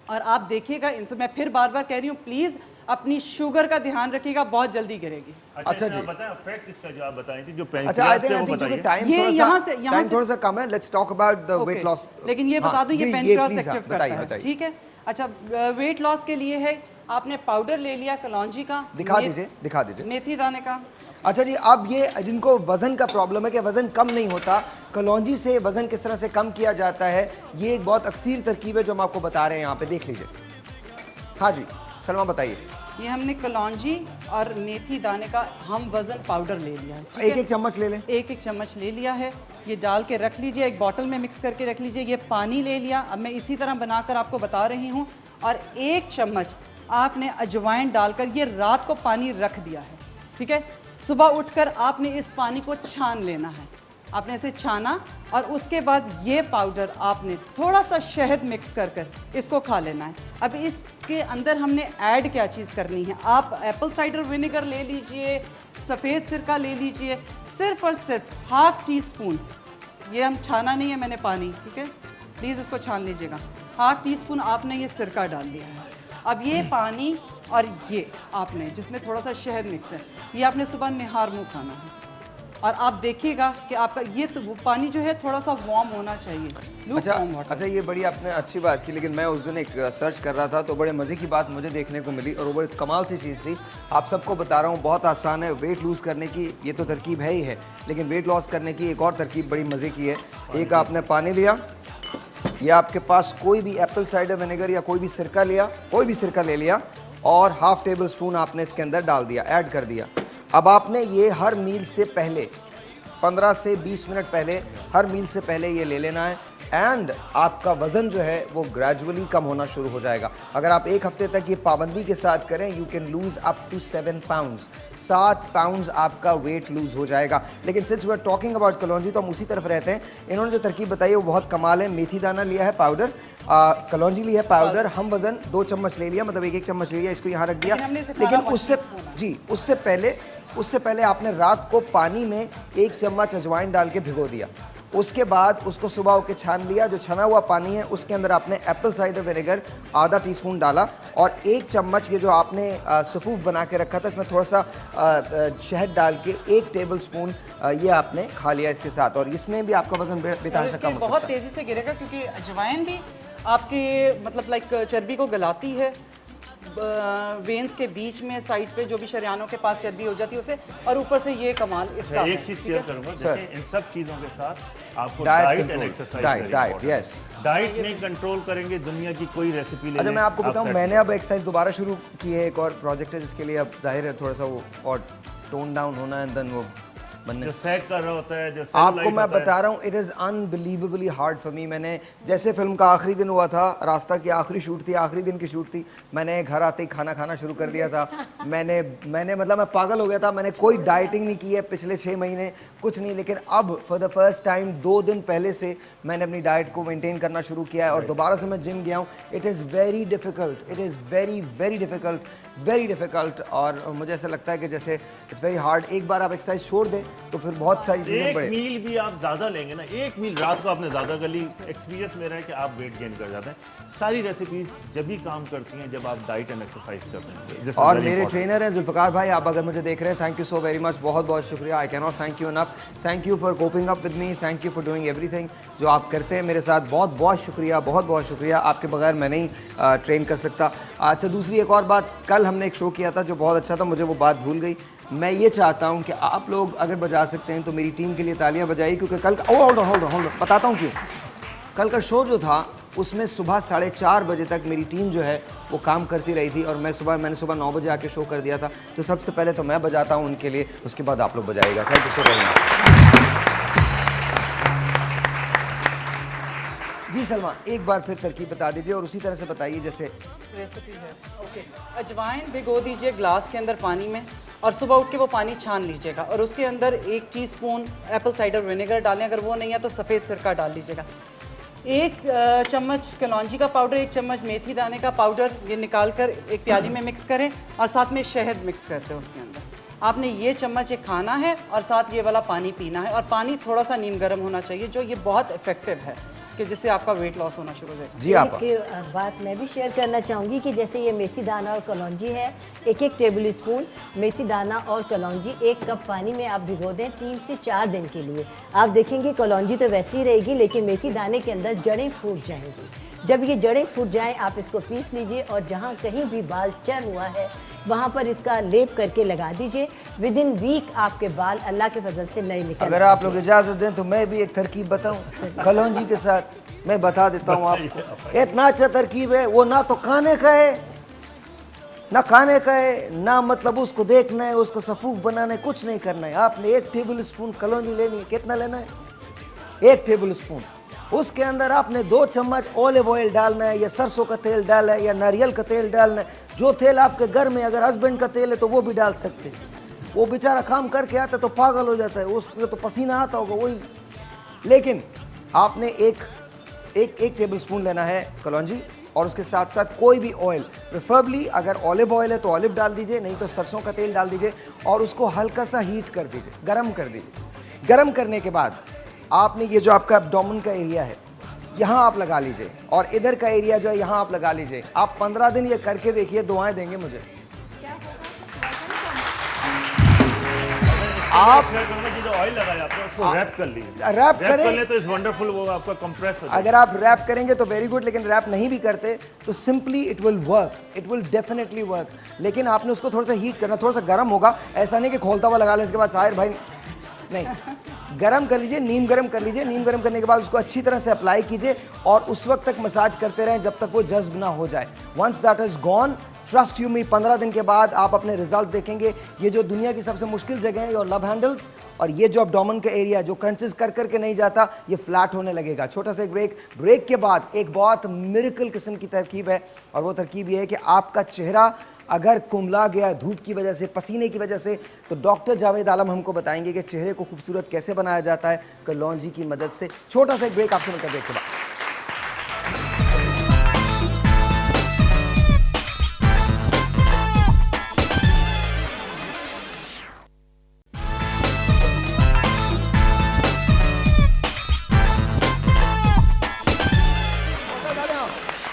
Speaker 6: और आप देखिएगा इनसे, मैं फिर बार बार कह रही हूँ, प्लीज़ अपनी शुगर का ध्यान रखिएगा, बहुत जल्दी गिरेगी।
Speaker 2: अच्छा जी,
Speaker 3: बताएं इफेक्ट इसका जो आप बताई थी, जो
Speaker 2: अच्छा आई थिंक टाइम
Speaker 6: ये
Speaker 2: टाइम थोड़ा सा कम है, let's talk about the weight loss.
Speaker 6: लेकिन ये बता दूं, ये पेनक्रियास एक्टिव करता है, ठीक है। अच्छा, वेट लॉस के लिए है, आपने पाउडर ले लिया कलौंजी का,
Speaker 2: दिखा दीजिए
Speaker 6: मेथी दाने का।
Speaker 2: अच्छा जी, अब ये जिनको वजन का प्रॉब्लम है कि वजन कम नहीं होता, कलौंजी से वजन किस तरह से कम किया जाता है, ये एक बहुत अक्सीर तरकीब है जो हम आपको बता रहे हैं यहाँ पे, देख लीजिए। हाँ जी सलमा बताइए।
Speaker 6: ये हमने कलौंजी और मेथी दाने का हम वजन पाउडर ले लिया है,
Speaker 2: एक चम्मच ले लें,
Speaker 6: एक चम्मच ले लिया है। ये डाल के रख लीजिए, एक बॉटल में मिक्स करके रख लीजिए। ये पानी ले लिया, अब मैं इसी तरह बनाकर आपको बता रही हूँ। और 1 चम्मच आपने अजवाइन डालकर ये रात को पानी रख दिया है, ठीक है। सुबह उठकर आपने इस पानी को छान लेना है, आपने इसे छाना और उसके बाद ये पाउडर आपने थोड़ा सा शहद मिक्स कर कर इसको खा लेना है। अब इसके अंदर हमने ऐड क्या चीज़ करनी है, आप एप्पल साइडर विनेगर ले लीजिए, सफ़ेद सिरका ले लीजिए, सिर्फ और सिर्फ ½ टीस्पून, ये हम छाना नहीं है मैंने पानी, ठीक है, प्लीज़ इसको छान लीजिएगा। ½ टीस्पून आपने ये सिरका डाल दिया है। अब ये पानी और ये आपने, जिसमें थोड़ा सा शहद मिक्स है, ये आपने सुबह निहार मुँह खाना है। और आप देखिएगा कि आपका ये तो वो पानी जो है थोड़ा सा वार्म होना चाहिए।
Speaker 2: अच्छा ये बड़ी आपने अच्छी बात की, लेकिन मैं उस दिन एक सर्च कर रहा था तो बड़े मज़े की बात मुझे देखने को मिली और वो बड़ी कमाल सी चीज़ थी। आप सबको बता रहा हूँ, बहुत आसान है वेट लूज़ करने की, ये तो तरकीब है ही है, लेकिन वेट लॉस करने की एक और तरकीब बड़ी मज़े की है। एक आपने पानी लिया, या आपके पास कोई भी एप्पल साइडर विनेगर या कोई भी सिरका लिया, कोई भी सिरका ले लिया और ½ टेबल स्पून आपने इसके अंदर डाल दिया, ऐड कर दिया। अब आपने ये हर मील से पहले 15 से 20 मिनट पहले, हर मील से पहले ये ले लेना है एंड आपका वज़न जो है वो ग्रेजुअली कम होना शुरू हो जाएगा। अगर आप 1 हफ्ते तक ये पाबंदी के साथ करें, you can lose up to 7 pounds, 7 pounds आपका वेट लूज़ हो जाएगा। लेकिन since we are talking about kalonji तो हम उसी तरफ रहते हैं। इन्होंने जो तरकीब बताई है वो बहुत कमाल है। मेथी दाना लिया है पाउडर, कलौंजी लिया है पाउडर, हम वज़न 2 चम्मच ले लिया, मतलब 1 चम्मच ले लिया, इसको यहाँ रख दिया। लेकिन उससे पहले आपने रात को पानी में 1 चम्मच अजवाइन डाल के भिगो दिया। उसके बाद उसको सुबह होकर छान लिया, जो छना हुआ पानी है उसके अंदर आपने एप्पल साइडर विनेगर ½ टीस्पून डाला और 1 चम्मच ये जो आपने सफ़ूफ बना के रखा था इसमें थोड़ा सा शहद डाल के 1 टेबल स्पून ये आपने खा लिया इसके साथ, और इसमें भी आपका वजन बेतहाशा से कम हो सकता है।
Speaker 6: बहुत तेज़ी से गिरेगा क्योंकि अजवाइन भी आपके मतलब लाइक चर्बी को गलाती है, वेन्स के बीच में साइड्स पे जो भी शरियानों के पास चर्बी हो जाती है उसे, और ऊपर से ये कमाल इसका है।
Speaker 3: एक चीज शेयर करूंगा, देखिए इन सब चीजों के साथ आपको
Speaker 2: डाइट
Speaker 3: एंड एक्सरसाइज, डाइट नहीं कंट्रोल करेंगे दुनिया की कोई रेसिपी ले।
Speaker 2: अच्छा मैं आपको बताऊं, मैंने अब एक्सरसाइज दोबारा शुरू की है, एक और प्रोजेक्ट है जिसके लिए अब जाहिर है थोड़ा सा वो और टोन डाउन होना है, देन वो
Speaker 3: जो सैक कर रहा होता है, जो
Speaker 2: आपको मैं बता रहा हूँ, it is unbelievably hard for me. मैंने जैसे फिल्म का आखिरी दिन हुआ था, रास्ता की आखिरी शूट थी, आखिरी दिन की शूट थी, मैंने घर आते ही खाना खाना शुरू कर दिया था। मैंने मतलब मैं पागल हो गया था। मैंने कोई डाइटिंग नहीं की है पिछले 6 महीने, कुछ नहीं, लेकिन अब फॉर द फर्स्ट टाइम 2 दिन पहले से मैंने अपनी डाइट को मेंटेन करना शुरू किया है और दोबारा से मैं जिम गया हूँ। It is very difficult, it is very very difficult और मुझे ऐसा लगता है कि जैसे इट्स वेरी हार्ड। एक बार आप एक्सरसाइज छोड़ दें तो फिर बहुत सारी चीज़ें
Speaker 3: एक मील भी आप ज़्यादा लेंगे ना, एक मील रात को आपने ज़्यादा कर ली, एक्सपीरियंस मेरा है कि आप वेट गेन कर जाते हैं। सारी रेसिपीज जब भी काम करती हैं जब आप डाइट एंड एक्सरसाइज करते हैं।
Speaker 2: और मेरे ट्रेनर हैं जुल्फ़िकार भाई, आप अगर मुझे देख रहे हैं, thank you so very much, बहुत बहुत शुक्रिया। I can not thank you enough. Thank you for coping up with me, thank you for doing everything जो आप करते हैं मेरे साथ। बहुत बहुत शुक्रिया, बहुत बहुत शुक्रिया। आपके बगैर मैं नहीं ट्रेन कर सकता। अच्छा दूसरी एक और बात, कल हमने एक शो किया था जो बहुत अच्छा था, मुझे वो बात भूल गई। मैं ये चाहता हूँ कि आप लोग अगर बजा सकते हैं तो मेरी टीम के लिए तालियां बजाइए, क्योंकि कल का होल्ड ऑन बताता हूँ क्यों। कल का शो जो था उसमें सुबह 4:30 बजे तक मेरी टीम जो है वो काम करती रही थी और मैंने सुबह 9 बजे आके शो कर दिया था। तो सबसे पहले तो मैं बजाता हूँ उनके लिए, उसके बाद आप लोग बजाइएगा। Thank you so very much. जी सलमा, एक बार फिर तरकीब बता दीजिए और उसी तरह से बताइए जैसे
Speaker 6: रेसिपी है। ओके, अजवाइन भिगो दीजिए ग्लास के अंदर पानी में और सुबह उठ के वो पानी छान लीजिएगा और उसके अंदर 1 टीस्पून एप्पल साइडर विनेगर डालें, अगर वो नहीं है तो सफ़ेद सिरका डाल लीजिएगा। 1 चम्मच कलौंजी का पाउडर, 1 चम्मच मेथी दाने का पाउडर, ये निकाल कर एक प्याली में मिक्स करें और साथ में शहद मिक्स करते हैं उसके अंदर। आपने ये चम्मच एक खाना है और साथ ये वाला पानी पीना है, और पानी थोड़ा सा नीम गर्म होना चाहिए, जो ये बहुत इफेक्टिव है कि जिससे आपका वेट लॉस होना शुरू हो जाए।
Speaker 2: जी आप
Speaker 4: एक बात मैं भी शेयर करना चाहूँगी कि जैसे ये मेथी दाना और कलौंजी है, एक एक टेबल स्पून मेथी दाना और कलौंजी 1 कप पानी में आप भिगो दें 3 से 4 दिन के लिए। आप देखेंगे कलौंजी तो वैसी ही रहेगी, लेकिन मेथी दाने के अंदर जड़ें फूट जाएंगी। जब ये जड़ें फूट जाएं, आप इसको पीस लीजिए और जहाँ कहीं भी बाल चर हुआ है वहाँ पर इसका लेप करके लगा दीजिए। विद इन वीक आपके बाल अल्लाह के फजल से नए निकल।
Speaker 2: अगर आप लोग इजाज़त दें तो मैं भी एक तरकीब बताऊं कलौंजी के साथ। मैं बता देता हूं आपको, इतना अच्छा तरकीब है, वो ना तो खाने का है ना खाने का है, ना मतलब उसको देखना है, उसको सफूफ बनाना है, कुछ नहीं करना है। आपने 1 टेबल स्पून कलौंजी लेनी है। कितना लेना है? 1 टेबल स्पून। उसके अंदर आपने 2 चम्मच ऑलिव ऑयल डालना है, या सरसों का तेल डालना है, या नारियल का तेल डालना है। जो तेल आपके घर में, अगर हस्बैंड का तेल है तो वो भी डाल सकते हैं। वो बेचारा काम करके आता है तो पागल हो जाता है, उसमें तो पसीना आता होगा वही। लेकिन आपने एक टेबल स्पून लेना है कलौंजी, और उसके साथ साथ कोई भी ऑयल, प्रेफरेबली अगर ऑलिव ऑयल है तो ऑलिव डाल दीजिए, नहीं तो सरसों का तेल डाल दीजिए, और उसको हल्का सा हीट कर दीजिए, गरम कर दीजिए। गरम करने के बाद आपने ये जो आपका एब्डोमेन का एरिया है यहाँ आप लगा लीजिए, और इधर का एरिया जो है यहाँ आप लगा लीजिए। आप 15 दिन ये करके देखिए, दुआएं देंगे मुझे। आप
Speaker 3: जो ऑयल लगाया आपने उसको रैप कर लीजिए,
Speaker 2: रैप करें
Speaker 3: कर ले तो इट्स वंडरफुल, वो आपका कंप्रेस हो जाएगा।
Speaker 2: अगर आप रैप करेंगे तो वेरी गुड, लेकिन रैप नहीं भी करते तो simply it will work, it will definitely work. लेकिन आपने उसको थोड़ा सा हीट करना, थोड़ा सा गर्म होगा, ऐसा नहीं कि खोलता हुआ लगा लें इसके बाद साहिर भाई, नहीं, गरम कर लीजिए, नीम गरम कर लीजिए। नीम गरम करने के बाद उसको अच्छी तरह से अप्लाई कीजिए, और उस वक्त तक मसाज करते रहें जब तक वो जज्ब ना हो जाए। Once that is gone, trust you me, 15 दिन के बाद आप अपने रिजल्ट देखेंगे। ये जो दुनिया की सबसे मुश्किल जगह है, योर लव हैंडल्स, और ये जो एब्डोमेन का एरिया जो क्रंचेस कर करके नहीं जाता, ये फ्लैट होने लगेगा। छोटा सा एक ब्रेक के बाद एक बहुत मिरेकल किस्म की तरकीब है, और वो तरकीब ये है कि आपका चेहरा अगर कुमला गया धूप की वजह से, पसीने की वजह से, तो डॉक्टर जावेद आलम हमको बताएंगे कि चेहरे को खूबसूरत कैसे बनाया जाता है कलौंजी की मदद से। छोटा सा एक ब्रेक आपसे मिलकर देखते हैं।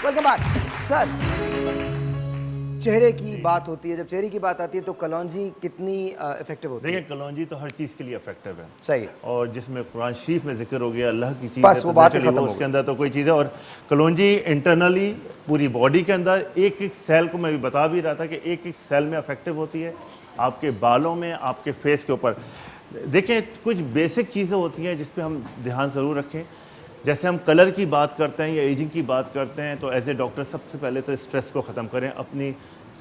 Speaker 2: Welcome back sir. चेहरे की बात होती है, जब चेहरे की बात आती है तो कलौंजी कितनी इफेक्टिव होती है?
Speaker 3: देखिए, कलौंजी तो हर चीज़ के लिए इफेक्टिव है,
Speaker 2: सही,
Speaker 3: और जिसमें कुरान शरीफ में जिक्र हो गया अल्लाह की चीज़
Speaker 2: बस
Speaker 3: है,
Speaker 2: वो
Speaker 3: तो
Speaker 2: बात ही
Speaker 3: naturally
Speaker 2: खत्म
Speaker 3: वो
Speaker 2: हो
Speaker 3: उसके अंदर तो कोई चीज़ है। और कलौंजी इंटरनली पूरी बॉडी के अंदर एक एक सेल को, मैं भी बता भी रहा था कि एक एक सेल में इफेक्टिव होती है, आपके बालों में, आपके फेस के ऊपर। देखें, कुछ बेसिक चीज़ें होती हैं जिस पर हम ध्यान ज़रूर रखें। जैसे हम कलर की बात करते हैं या एजिंग की बात करते हैं, तो एज ए डॉक्टर सबसे पहले तो स्ट्रेस को ख़त्म करें, अपनी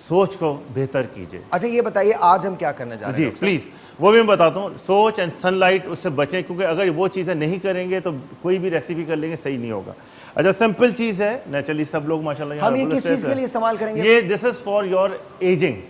Speaker 3: सोच को बेहतर कीजिए।
Speaker 2: अच्छा ये बताइए आज हम क्या करने जा रहे
Speaker 3: जी
Speaker 2: हैं?
Speaker 3: प्लीज़, वो भी मैं बताता हूँ। सोच एंड सनलाइट, उससे बचें, क्योंकि अगर वो चीज़ें नहीं करेंगे तो कोई भी रेसिपी कर लेंगे, सही नहीं होगा। अच्छा, सिंपल चीज़ है, नेचुरली सब लोग माशाल्लाह
Speaker 2: हम ये किस चीज़ के लिए इस्तेमाल करेंगे?
Speaker 3: ये this is for your ageing.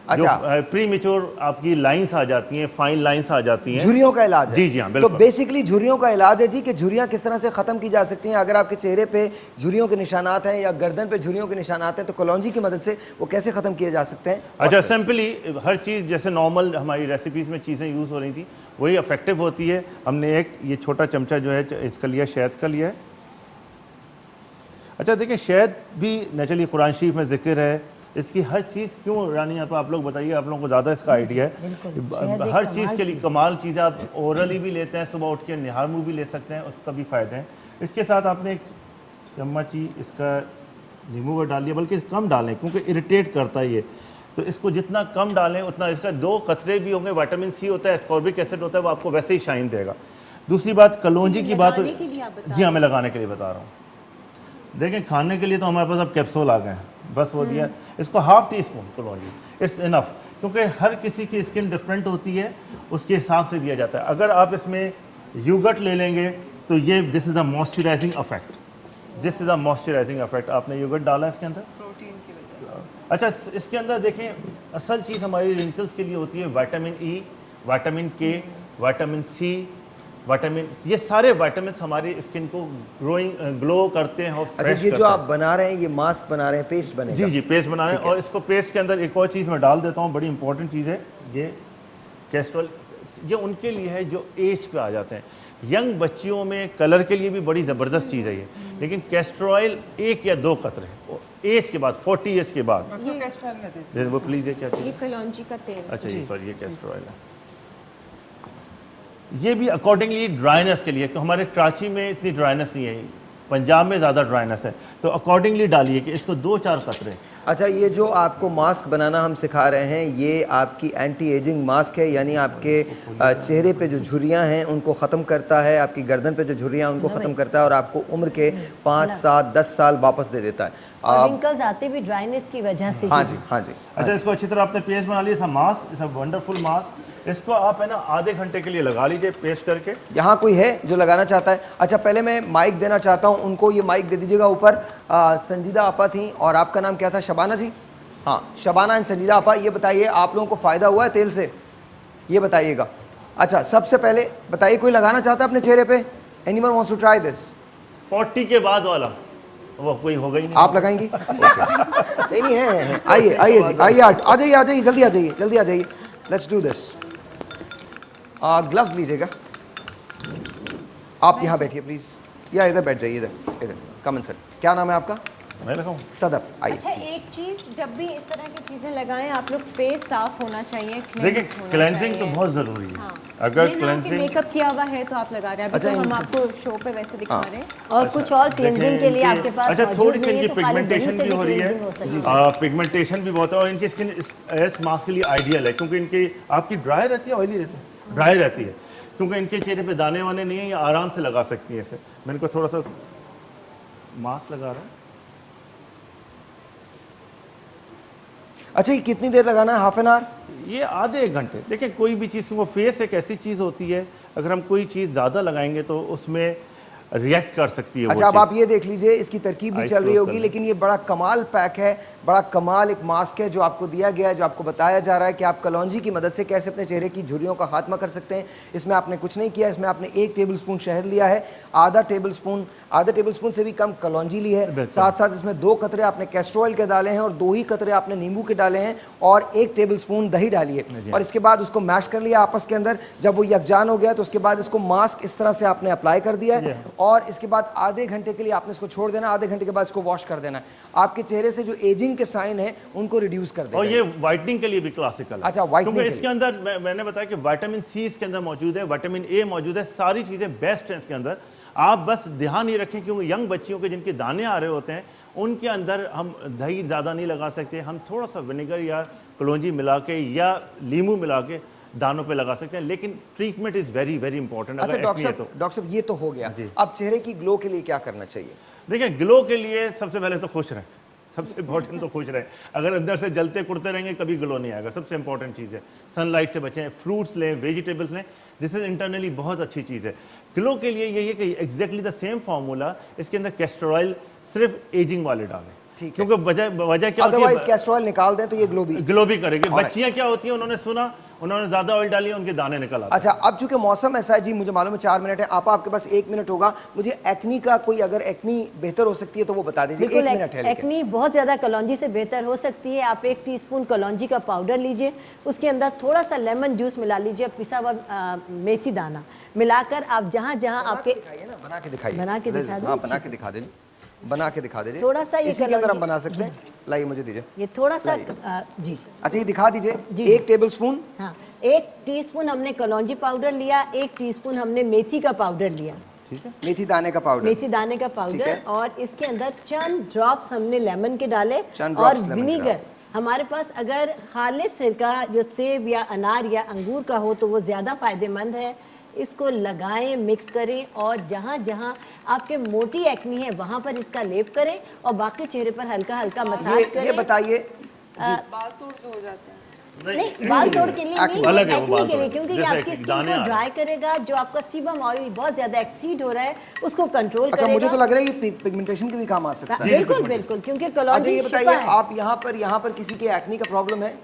Speaker 2: अच्छा,
Speaker 3: प्री मेच्योर आपकी लाइंस आ जाती हैं, फाइन लाइंस आ जाती हैं,
Speaker 2: झुर्रियों का इलाज है।
Speaker 3: जी जी हाँ,
Speaker 2: तो
Speaker 3: बिल्कुल।
Speaker 2: बेसिकली झुर्रियों का इलाज है जी, कि झुर्रियां किस तरह से खत्म की जा सकती हैं। अगर आपके चेहरे पे झुर्रियों के निशानात हैं या गर्दन पे झुर्रियों के निशानात हैं, तो कलौंजी की मदद से वो कैसे खत्म किए जा सकते हैं?
Speaker 3: अच्छा, सिंपली हर चीज़ जैसे नॉर्मल हमारी रेसिपीज़ में चीज़ें यूज़ हो रही थी वही इफेक्टिव होती है। हमने एक ये छोटा चमचा जो है इसका लिया, शहद का लिया है। अच्छा देखिए, शहद भी नेचुरली कुरान शरीफ में जिक्र है, इसकी हर चीज़ क्यों रानी आप लोग बताइए, आप लोगों को ज़्यादा इसका आइडिया है। हर चीज़ के लिए कमाल चीज़ है। आप ओरली भी लेते हैं, सुबह उठ के निहार मुँह भी ले सकते हैं, उसका भी फ़ायदे हैं। इसके साथ आपने एक चम्मच ही इसका नींबू का डाल लिया, बल्कि कम डालें क्योंकि इरिटेट करता है ये, तो इसको जितना कम डालें उतना, इसका 2 कतरे भी होंगे, विटामिन सी होता है, एस्कॉर्बिक एसिड होता है, वो आपको वैसे ही शाइन देगा। दूसरी बात, कलौंजी की बात, जी हाँ मैं लगाने के लिए बता रहा हूँ। देखें, खाने के लिए तो हमारे पास अब कैप्सूल आ गए हैं, बस वो दिया। इसको ½ टीस्पून कलौंजी इट्स इनफ, क्योंकि हर किसी की स्किन डिफरेंट होती है, उसके हिसाब से दिया जाता है। अगर आप इसमें योगर्ट ले लेंगे तो ये this is a moisturising effect, this is a moisturising effect. आपने योगर्ट डाला है इसके अंदर,
Speaker 5: प्रोटीन की वजह।
Speaker 3: अच्छा, इसके अंदर देखें, असल चीज़ हमारी रिंकल्स के लिए होती है विटामिन ई, विटामिन के, विटामिन सी, विटामिन, ये सारे विटामिन हमारी स्किन को ग्लो करते हैं और
Speaker 2: अच्छा, ये जो आप बना रहे हैं, ये मास्क बना रहे हैं, पेस्ट बनेगा?
Speaker 3: जी जी, पेस्ट बना रहे हैं। और इसको पेस्ट के अंदर एक और चीज़ मैं डाल देता हूँ, बड़ी इंपॉर्टेंट चीज़ है ये, कैस्ट्रॉल ये उनके लिए है जो एज पे आ जाते हैं। यंग बच्चियों में कलर के लिए भी बड़ी ज़बरदस्त चीज़ है ये, लेकिन कैस्टर ऑयल 1 या 2 कतरे एज के बाद 40 ईयर्स के बाद। वो प्लीज़ ये क्या चीज़?
Speaker 8: ये कलौंजी का तेल।
Speaker 3: अच्छा ये सॉरी ये कैस्टर ऑयल है। ये भी अकॉर्डिंगली ड्राइनेस के लिए, तो हमारे कराची में इतनी ड्राइनेस नहीं है, पंजाब में ज़्यादा ड्राइनेस है, तो अकॉर्डिंगली डालिए कि इसको 2-4 कतरे।
Speaker 2: अच्छा, ये जो आपको मास्क बनाना हम सिखा रहे हैं, ये आपकी एंटी एजिंग मास्क है, यानी आपके चेहरे पे जो झुर्रियाँ हैं उनको ख़त्म करता है, आपकी गर्दन पे जो झुर्रियाँ हैं उनको ख़त्म करता है और आपको उम्र के 5, 7, 10 साल वापस दे देता है।
Speaker 4: रिंकल्स आते भी ड्राइनेस की वजह से।
Speaker 2: हाँ जी, हाँ जी।
Speaker 3: अच्छा, इसको अच्छी तरह आपने पेस्ट बना लिया, सब मास्क, सब वंडरफुल मास्क, इसको आप है ना आधे घंटे के लिए लगा लीजिए पेस्ट करके।
Speaker 2: यहाँ कोई है जो लगाना चाहता है? अच्छा, पहले मैं माइक देना चाहता हूँ उनको, ये माइक दे दीजिएगा ऊपर। संजीदा आपा थी और आपका नाम क्या था? शबाना जी। हाँ, शबाना एंड संजीदा आपा, ये बताइए आप लोगों को फ़ायदा हुआ है तेल से? ये बताइएगा। अच्छा, सबसे पहले बताइए कोई लगाना चाहता है अपने चेहरे पे? Anyone wants to try this?
Speaker 3: 40 के बाद वाला वो कोई होगा ही नहीं।
Speaker 2: आप लगाएंगी? नहीं है। आइए आइए जी, आइए आ जाइए जल्दी आ जाइए। Let's do this. ग्लव्स लीजिएगा। आप यहाँ बैठिए प्लीज, या इधर बैठ जाइए, इधर कम इन सर। क्या नाम है आपका?
Speaker 3: मैं लगाऊं?
Speaker 2: सदफ। आइए।
Speaker 8: अच्छा, एक चीज, जब भी इस तरह की चीजें लगाएं आप लोग फेस साफ होना चाहिए,
Speaker 3: देखिए क्लेंजिंग तो बहुत जरूरी है।
Speaker 8: हाँ।
Speaker 3: अगर
Speaker 8: क्लेंजिंग मेकअप किया हुआ है तो आप लगा रहे हैं, अभी तो हम आपको शो पे वैसे दिखा रहे हैं।
Speaker 4: और कुछ और क्लींजिंग के लिए आपके पास
Speaker 3: अच्छा, थोड़ी सी इनकी
Speaker 4: तो
Speaker 3: पिगमेंटेशन भी हो रही है, पिगमेंटेशन भी बहुत है, और इनकी स्किन इस मास्क के लिए आइडियल है, क्योंकि इनकी आपकी ड्राई रहती है, ऑयली ड्राई रहती है, क्योंकि इनके चेहरे पे दाने वाने नहीं है, ये आराम से लगा सकती है इसे। मैं इनको थोड़ा सा मास्क लगा रहा हूँ।
Speaker 2: अच्छा, ये कितनी देर लगाना है? Half an hour?
Speaker 3: ये आधे 1 घंटे। देखिए कोई भी चीज़, वो फेस एक ऐसी चीज़ होती है, अगर हम कोई चीज़ ज़्यादा लगाएंगे तो उसमें रिएक्ट कर सकती है।
Speaker 2: अच्छा, अब आप ये देख लीजिए, इसकी तरकीब भी चल रही होगी, लेकिन ये बड़ा कमाल पैक है, बड़ा कमाल एक मास्क है जो आपको दिया गया है, जो आपको बताया जा रहा है कि आप कलौंजी की मदद से कैसे अपने चेहरे की झुर्रियों का खात्मा कर सकते हैं। इसमें आपने कुछ नहीं किया, इसमें आपने 1 टेबलस्पून शहद लिया है, आधा टेबलस्पून से भी कम कलौंजी ली है, साथ साथ इसमें 2 कतरे आपने कैस्टर ऑयल के डाले हैं और 2 ही कतरे आपने नींबू के डाले हैं और 1 टेबलस्पून दही डाली है, और इसके बाद उसको मैश कर लिया आपस के अंदर। जब वो यकजान हो गया तो उसके बाद इसको मास्क इस तरह से आपने अप्लाई कर दिया है, और इसके बाद आधे घंटे के लिए आपने इसको छोड़ देना, आधे घंटे के बाद इसको वॉश कर देना है। आपके चेहरे से जो एजिंग के साइन है उनको रिड्यूस कर देगा।
Speaker 3: और ये व्हाइटनिंग के लिए भी क्लासिकल है।
Speaker 2: अच्छा, व्हाइटनिंग
Speaker 3: क्योंकि इसके अंदर मैंने बताया कि विटामिन सी इसके अंदर मौजूद है, विटामिन ए मौजूद है, सारी चीज़ें बेस्ट हैं इसके अंदर। आप बस ध्यान ये रखें, क्योंकि यंग बच्चियों के जिनके दाने आ रहे होते हैं उनके अंदर हम दही ज़्यादा नहीं लगा सकते, हम थोड़ा सा विनेगर या कलौंजी मिला के या नींबू मिला के दानों पे लगा सकते हैं, लेकिन treatment is very very important.
Speaker 2: अच्छा डॉक्टर साहब, ये तो हो गया, अब चेहरे की ग्लो के लिए क्या करना चाहिए?
Speaker 3: देखिए, ग्लो के लिए सबसे पहले तो खुश रहें, सबसे इंपॉर्टेंट तो खुश रहें। अगर अंदर से जलते कुड़ते रहेंगे कभी ग्लो नहीं आएगा। सबसे इंपॉर्टेंट चीज़ है सनलाइट से बचें, फ्रूट्स लें, वेजिटेबल्स लें, दिस इज इंटरनली बहुत अच्छी चीज़ है। ग्लो के लिए यही है कि एग्जैक्टली द सेम फार्मूला, इसके अंदर कैस्टर ऑयल सिर्फ एजिंग वाले डालें, क्योंकि वजह क्या,
Speaker 2: अदरवाइज कैस्टर ऑयल निकाल दें तो ये ग्लो भी
Speaker 3: करेगी। बच्चियां क्या होती हैं, उन्होंने ज्यादा ऑयल डाली, उनके दाने निकल आते।
Speaker 2: अच्छा, अब चूंकि मौसम ऐसा है जी, मुझे मालूम है 4 मिनट है, आपके पास 1 मिनट होगा, मुझे एक्नी का कोई, अगर एक्नी बेहतर हो सकती है तो वो बता दीजिए। 1 मिनट है।
Speaker 4: एक्नी बहुत ज्यादा कलौंजी से बेहतर हो सकती है। आप 1 टीस्पून कलौंजी का पाउडर लीजिए, उसके अंदर थोड़ा सा लेमन जूस मिला लीजिए, पिसा हुआ मेथी दाना मिलाकर आप जहाँ जहाँ आपके
Speaker 2: बना के दिखाइए,
Speaker 4: बना के दिखा दीजिए,
Speaker 2: बना के दिखा दीजिए, बना के दिखा दीजिए।
Speaker 4: थोड़ा सा
Speaker 2: इसी के अंदर हम बना सकते हैं, लाइए मुझे दीजिए
Speaker 4: ये थोड़ा सा जी।
Speaker 2: अच्छा, ये दिखा दीजिए। 1 टेबलस्पून,
Speaker 4: हाँ 1 टीस्पून हमने कलौंजी पाउडर लिया, 1 टीस्पून हमने मेथी का पाउडर लिया,
Speaker 2: ठीक है, मेथी दाने का पाउडर,
Speaker 4: मेथी दाने का पाउडर, और इसके अंदर चंद ड्रॉप्स हमने लेमन के डाले और विनीगर। हमारे पास अगर खालिस सिरका जो सेब या अनार या अंगूर का हो तो वो ज़्यादा फ़ायदेमंद है। इसको लगाएं, मिक्स करें, और जहाँ जहाँ आपके मोटी एक्नी है वहाँ पर इसका लेप करें और बाकी चेहरे पर हल्का हल्का मसाज करें।
Speaker 2: ये बताइए,
Speaker 5: बाल तोड़ जो हो जाते हैं,
Speaker 4: नहीं बाल तोड़ के लिए नहीं,
Speaker 3: अलग है वो
Speaker 4: एक्नी
Speaker 3: बाल
Speaker 4: के लिए,
Speaker 3: तोड़।
Speaker 4: क्योंकि ये
Speaker 3: जैसे
Speaker 4: आपकी
Speaker 3: एक
Speaker 4: स्किन
Speaker 3: दाने
Speaker 4: को
Speaker 3: आ
Speaker 4: ड्राई करेगा, जो आपका सीबम ऑयल बहुत ज्यादा एक्सीड हो रहा है उसको कंट्रोल
Speaker 2: अच्छा,
Speaker 4: करेगा।
Speaker 2: मुझे तो लग रहा है ये पिगमेंटेशन के भी काम आ सकता है।
Speaker 4: बिल्कुल बिल्कुल, क्योंकि
Speaker 2: अच्छा,
Speaker 4: कलौंजी
Speaker 2: ये
Speaker 4: शिफा
Speaker 2: बताइए,
Speaker 4: है।
Speaker 2: आप यहाँ पर किसी के एक्नी का प्रॉब्लम है,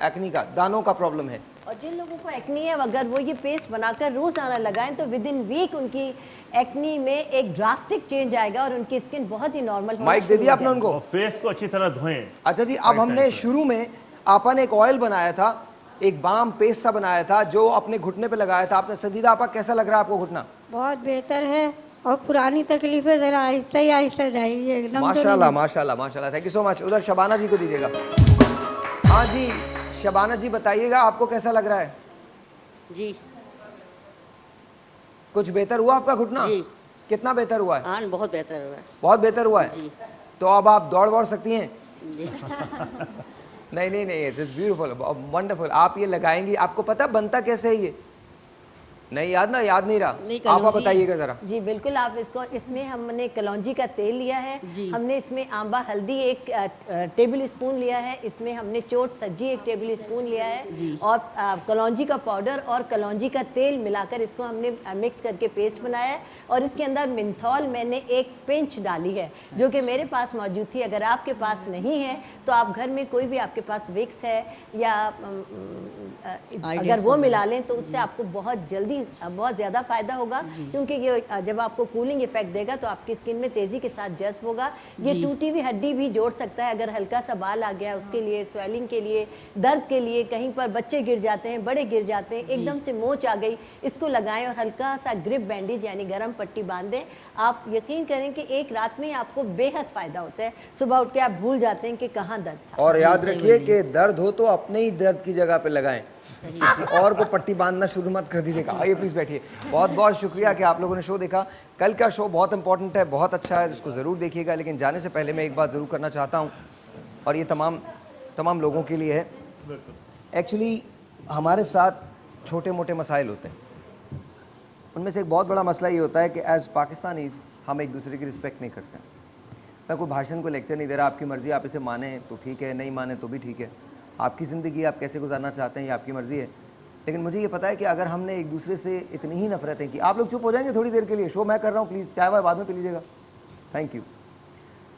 Speaker 2: एक्नी का, दानों का प्रॉब्लम है,
Speaker 4: और जिन लोगों को एक्नी है अगर वो ये पेस्ट बनाकर रोजाना लगाएं तो विद इन वीक उनकी एक्नी में एक ड्रास्टिक चेंज आएगा और उनकी स्किन बहुत ही नॉर्मल।
Speaker 2: माइक दे दिया आपने उनको,
Speaker 3: फेस को अच्छी तरह धोएं।
Speaker 2: अच्छा जी, अब हमने शुरू में आपा ने एक ऑयल बनाया था, एक बाम पेस्ट सा बनाया था जो अपने घुटने पे लगाया था आपने। संजीदा आपा, कैसा लग रहा है आपको घुटना?
Speaker 10: बहुत बेहतर है और पुरानी तकलीफें ज़रा आहिस्ता ही आहिस्ता जाएगी एकदम।
Speaker 2: माशाल्लाह माशाल्लाह माशाल्लाह, थैंक यू सो मच। उधर शबाना जी को दीजिएगा। हाँ जी शबाना जी बताइएगा आपको कैसा लग रहा है?
Speaker 9: जी
Speaker 2: कुछ बेहतर हुआ आपका घुटना?
Speaker 9: जी।
Speaker 2: कितना बेहतर हुआ है?
Speaker 9: हाँ बहुत बेहतर हुआ है।
Speaker 2: बहुत बेहतर हुआ है
Speaker 9: जी।
Speaker 2: तो अब आप दौड़ वौड़ सकती हैं?
Speaker 9: जी।
Speaker 2: नहीं नहीं नहीं, इट्स ब्यूटीफुल, वंडरफुल। आप ये लगाएंगी, आपको पता बनता कैसे है ये? नहीं याद ना, याद नहीं रहा, आप बताइएगा जरा।
Speaker 4: जी बिल्कुल, आप इसको, इसमें हमने कलौंजी का तेल लिया है, हमने इसमें आंबा हल्दी 1 टेबल स्पून लिया है, इसमें हमने चोट सज्जी 1 टेबल स्पून लिया है और कलौंजी का पाउडर और कलौंजी का तेल मिलाकर इसको हमने मिक्स करके पेस्ट बनाया है और इसके अंदर मिंथॉल मैंने 1 पिंच डाली है जो कि मेरे पास मौजूद थी। अगर आपके पास नहीं है तो आप घर में कोई भी आपके पास विक्स है या अगर वो मिला लें तो उससे आपको बहुत जल्दी बहुत ज़्यादा फ़ायदा होगा, क्योंकि ये जब आपको कूलिंग इफेक्ट देगा तो आपकी स्किन में तेज़ी के साथ जज्ब होगा। ये टूटी हुई हड्डी भी जोड़ सकता है, अगर हल्का सा बाल आ गया उसके लिए, स्वेलिंग के लिए, दर्द के लिए, कहीं पर बच्चे गिर जाते हैं, बड़े गिर जाते हैं, एकदम से मोच आ गई, इसको लगाएं और हल्का सा ग्रिप बैंडेज यानी गर्म पट्टी बांध दें। आप यकीन करें कि एक रात में आपको बेहद फ़ायदा होता है, सुबह उठ के आप भूल जाते हैं कि कहाँ दर्द था।
Speaker 2: और याद रखिए कि दर्द हो तो अपने ही दर्द की जगह पे लगाएं, किसी और को पट्टी बांधना शुरू मत कर दीजिएगा। आइए प्लीज़ बैठिए। बहुत बहुत शुक्रिया कि आप लोगों ने शो देखा। कल का शो बहुत इंपॉर्टेंट है, बहुत अच्छा है, उसको ज़रूर देखिएगा। लेकिन जाने से पहले मैं एक बात ज़रूर करना चाहता हूँ और ये तमाम लोगों के लिए है। एक्चुअली हमारे साथ छोटे मोटे मसाइल होते हैं, उनमें से एक बहुत बड़ा मसला ये होता है कि एज़ पाकिस्तानीज़ हम एक दूसरे की रिस्पेक्ट नहीं करते। मैं कोई भाषण को लेक्चर नहीं दे रहा, आपकी मर्ज़ी, आप इसे माने तो ठीक है, नहीं माने तो भी ठीक है, आपकी ज़िंदगी आप कैसे गुजारना चाहते हैं ये आपकी मर्ज़ी है। लेकिन मुझे ये पता है कि अगर हमने एक दूसरे से इतनी ही नफरतें की, आप लोग चुप हो जाएंगे थोड़ी देर के लिए, शो मैं कर रहा हूँ, प्लीज़ चाय वाय बाद में पी लीजिएगा, थैंक यू।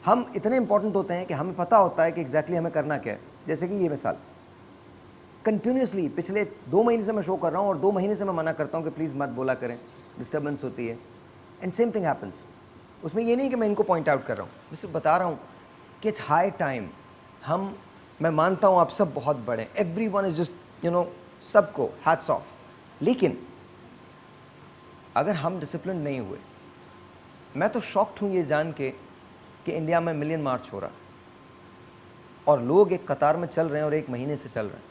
Speaker 2: हम इतने इंपॉर्टेंट होते हैं कि हमें पता होता है कि एग्जैक्टली हमें करना क्या है। जैसे कि ये मिसाल, कंटिन्यूसली पिछले 2 महीने से मैं शो कर रहा हूँ और 2 महीने से मैं मना करता हूँ कि प्लीज़ मत बोला करें, डिस्टर्बेंस होती है, एंड सेम थिंग हैपन्स। उसमें ये नहीं कि मैं इनको पॉइंट आउट कर रहा हूँ, मैं सिर्फ बता रहा हूँ कि इट्स हाई टाइम। मैं मानता हूँ आप सब बहुत बड़े, everyone is just you know, सबको हैट्स ऑफ, लेकिन अगर हम डिसिप्लिन नहीं हुए, मैं तो शॉक्ड हूँ ये जान के कि इंडिया में मिलियन मार्च हो रहा और लोग एक कतार में चल रहे हैं और 1 महीने से चल रहे हैं।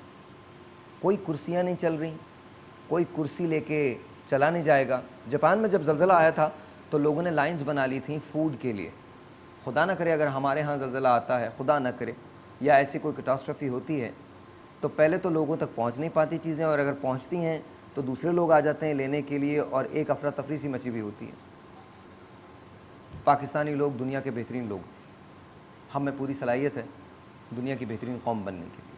Speaker 2: कोई कुर्सियाँ नहीं चल रही, कोई कुर्सी लेके चला नहीं जाएगा। जापान में जब ज़लज़ला आया था तो लोगों ने लाइंस बना ली थी फूड के लिए। खुदा ना करे अगर हमारे यहाँ ज़लज़ला आता है, खुदा ना करे, या ऐसी कोई कैटास्ट्रॉफी होती है तो पहले तो लोगों तक पहुँच नहीं पाती चीज़ें, और अगर पहुँचती हैं तो दूसरे लोग आ जाते हैं लेने के लिए और एक अफरा तफरी सी मची हुई होती है। पाकिस्तानी लोग दुनिया के बेहतरीन लोग, हम में पूरी सलाहियत है दुनिया की बेहतरीन कौम बनने के लिए।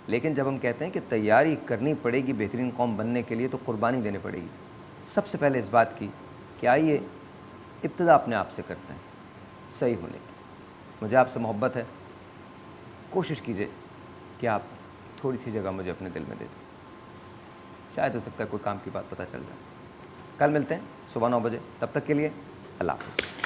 Speaker 2: लेकिन जब हम कहते हैं कि तैयारी करनी पड़ेगी बेहतरीन कौम बनने के लिए, तो कुर्बानी देनी पड़ेगी सबसे पहले इस बात की कि आइए इब्तिदा अपने आप से करते हैं सही होने की। मुझे आपसे मोहब्बत है, कोशिश कीजिए कि आप थोड़ी सी जगह मुझे अपने दिल में दे दें, शायद हो सकता है कोई काम की बात पता चल जाए। कल मिलते हैं सुबह 9 बजे, तब तक के लिए अल्लाह हाफ़िज़।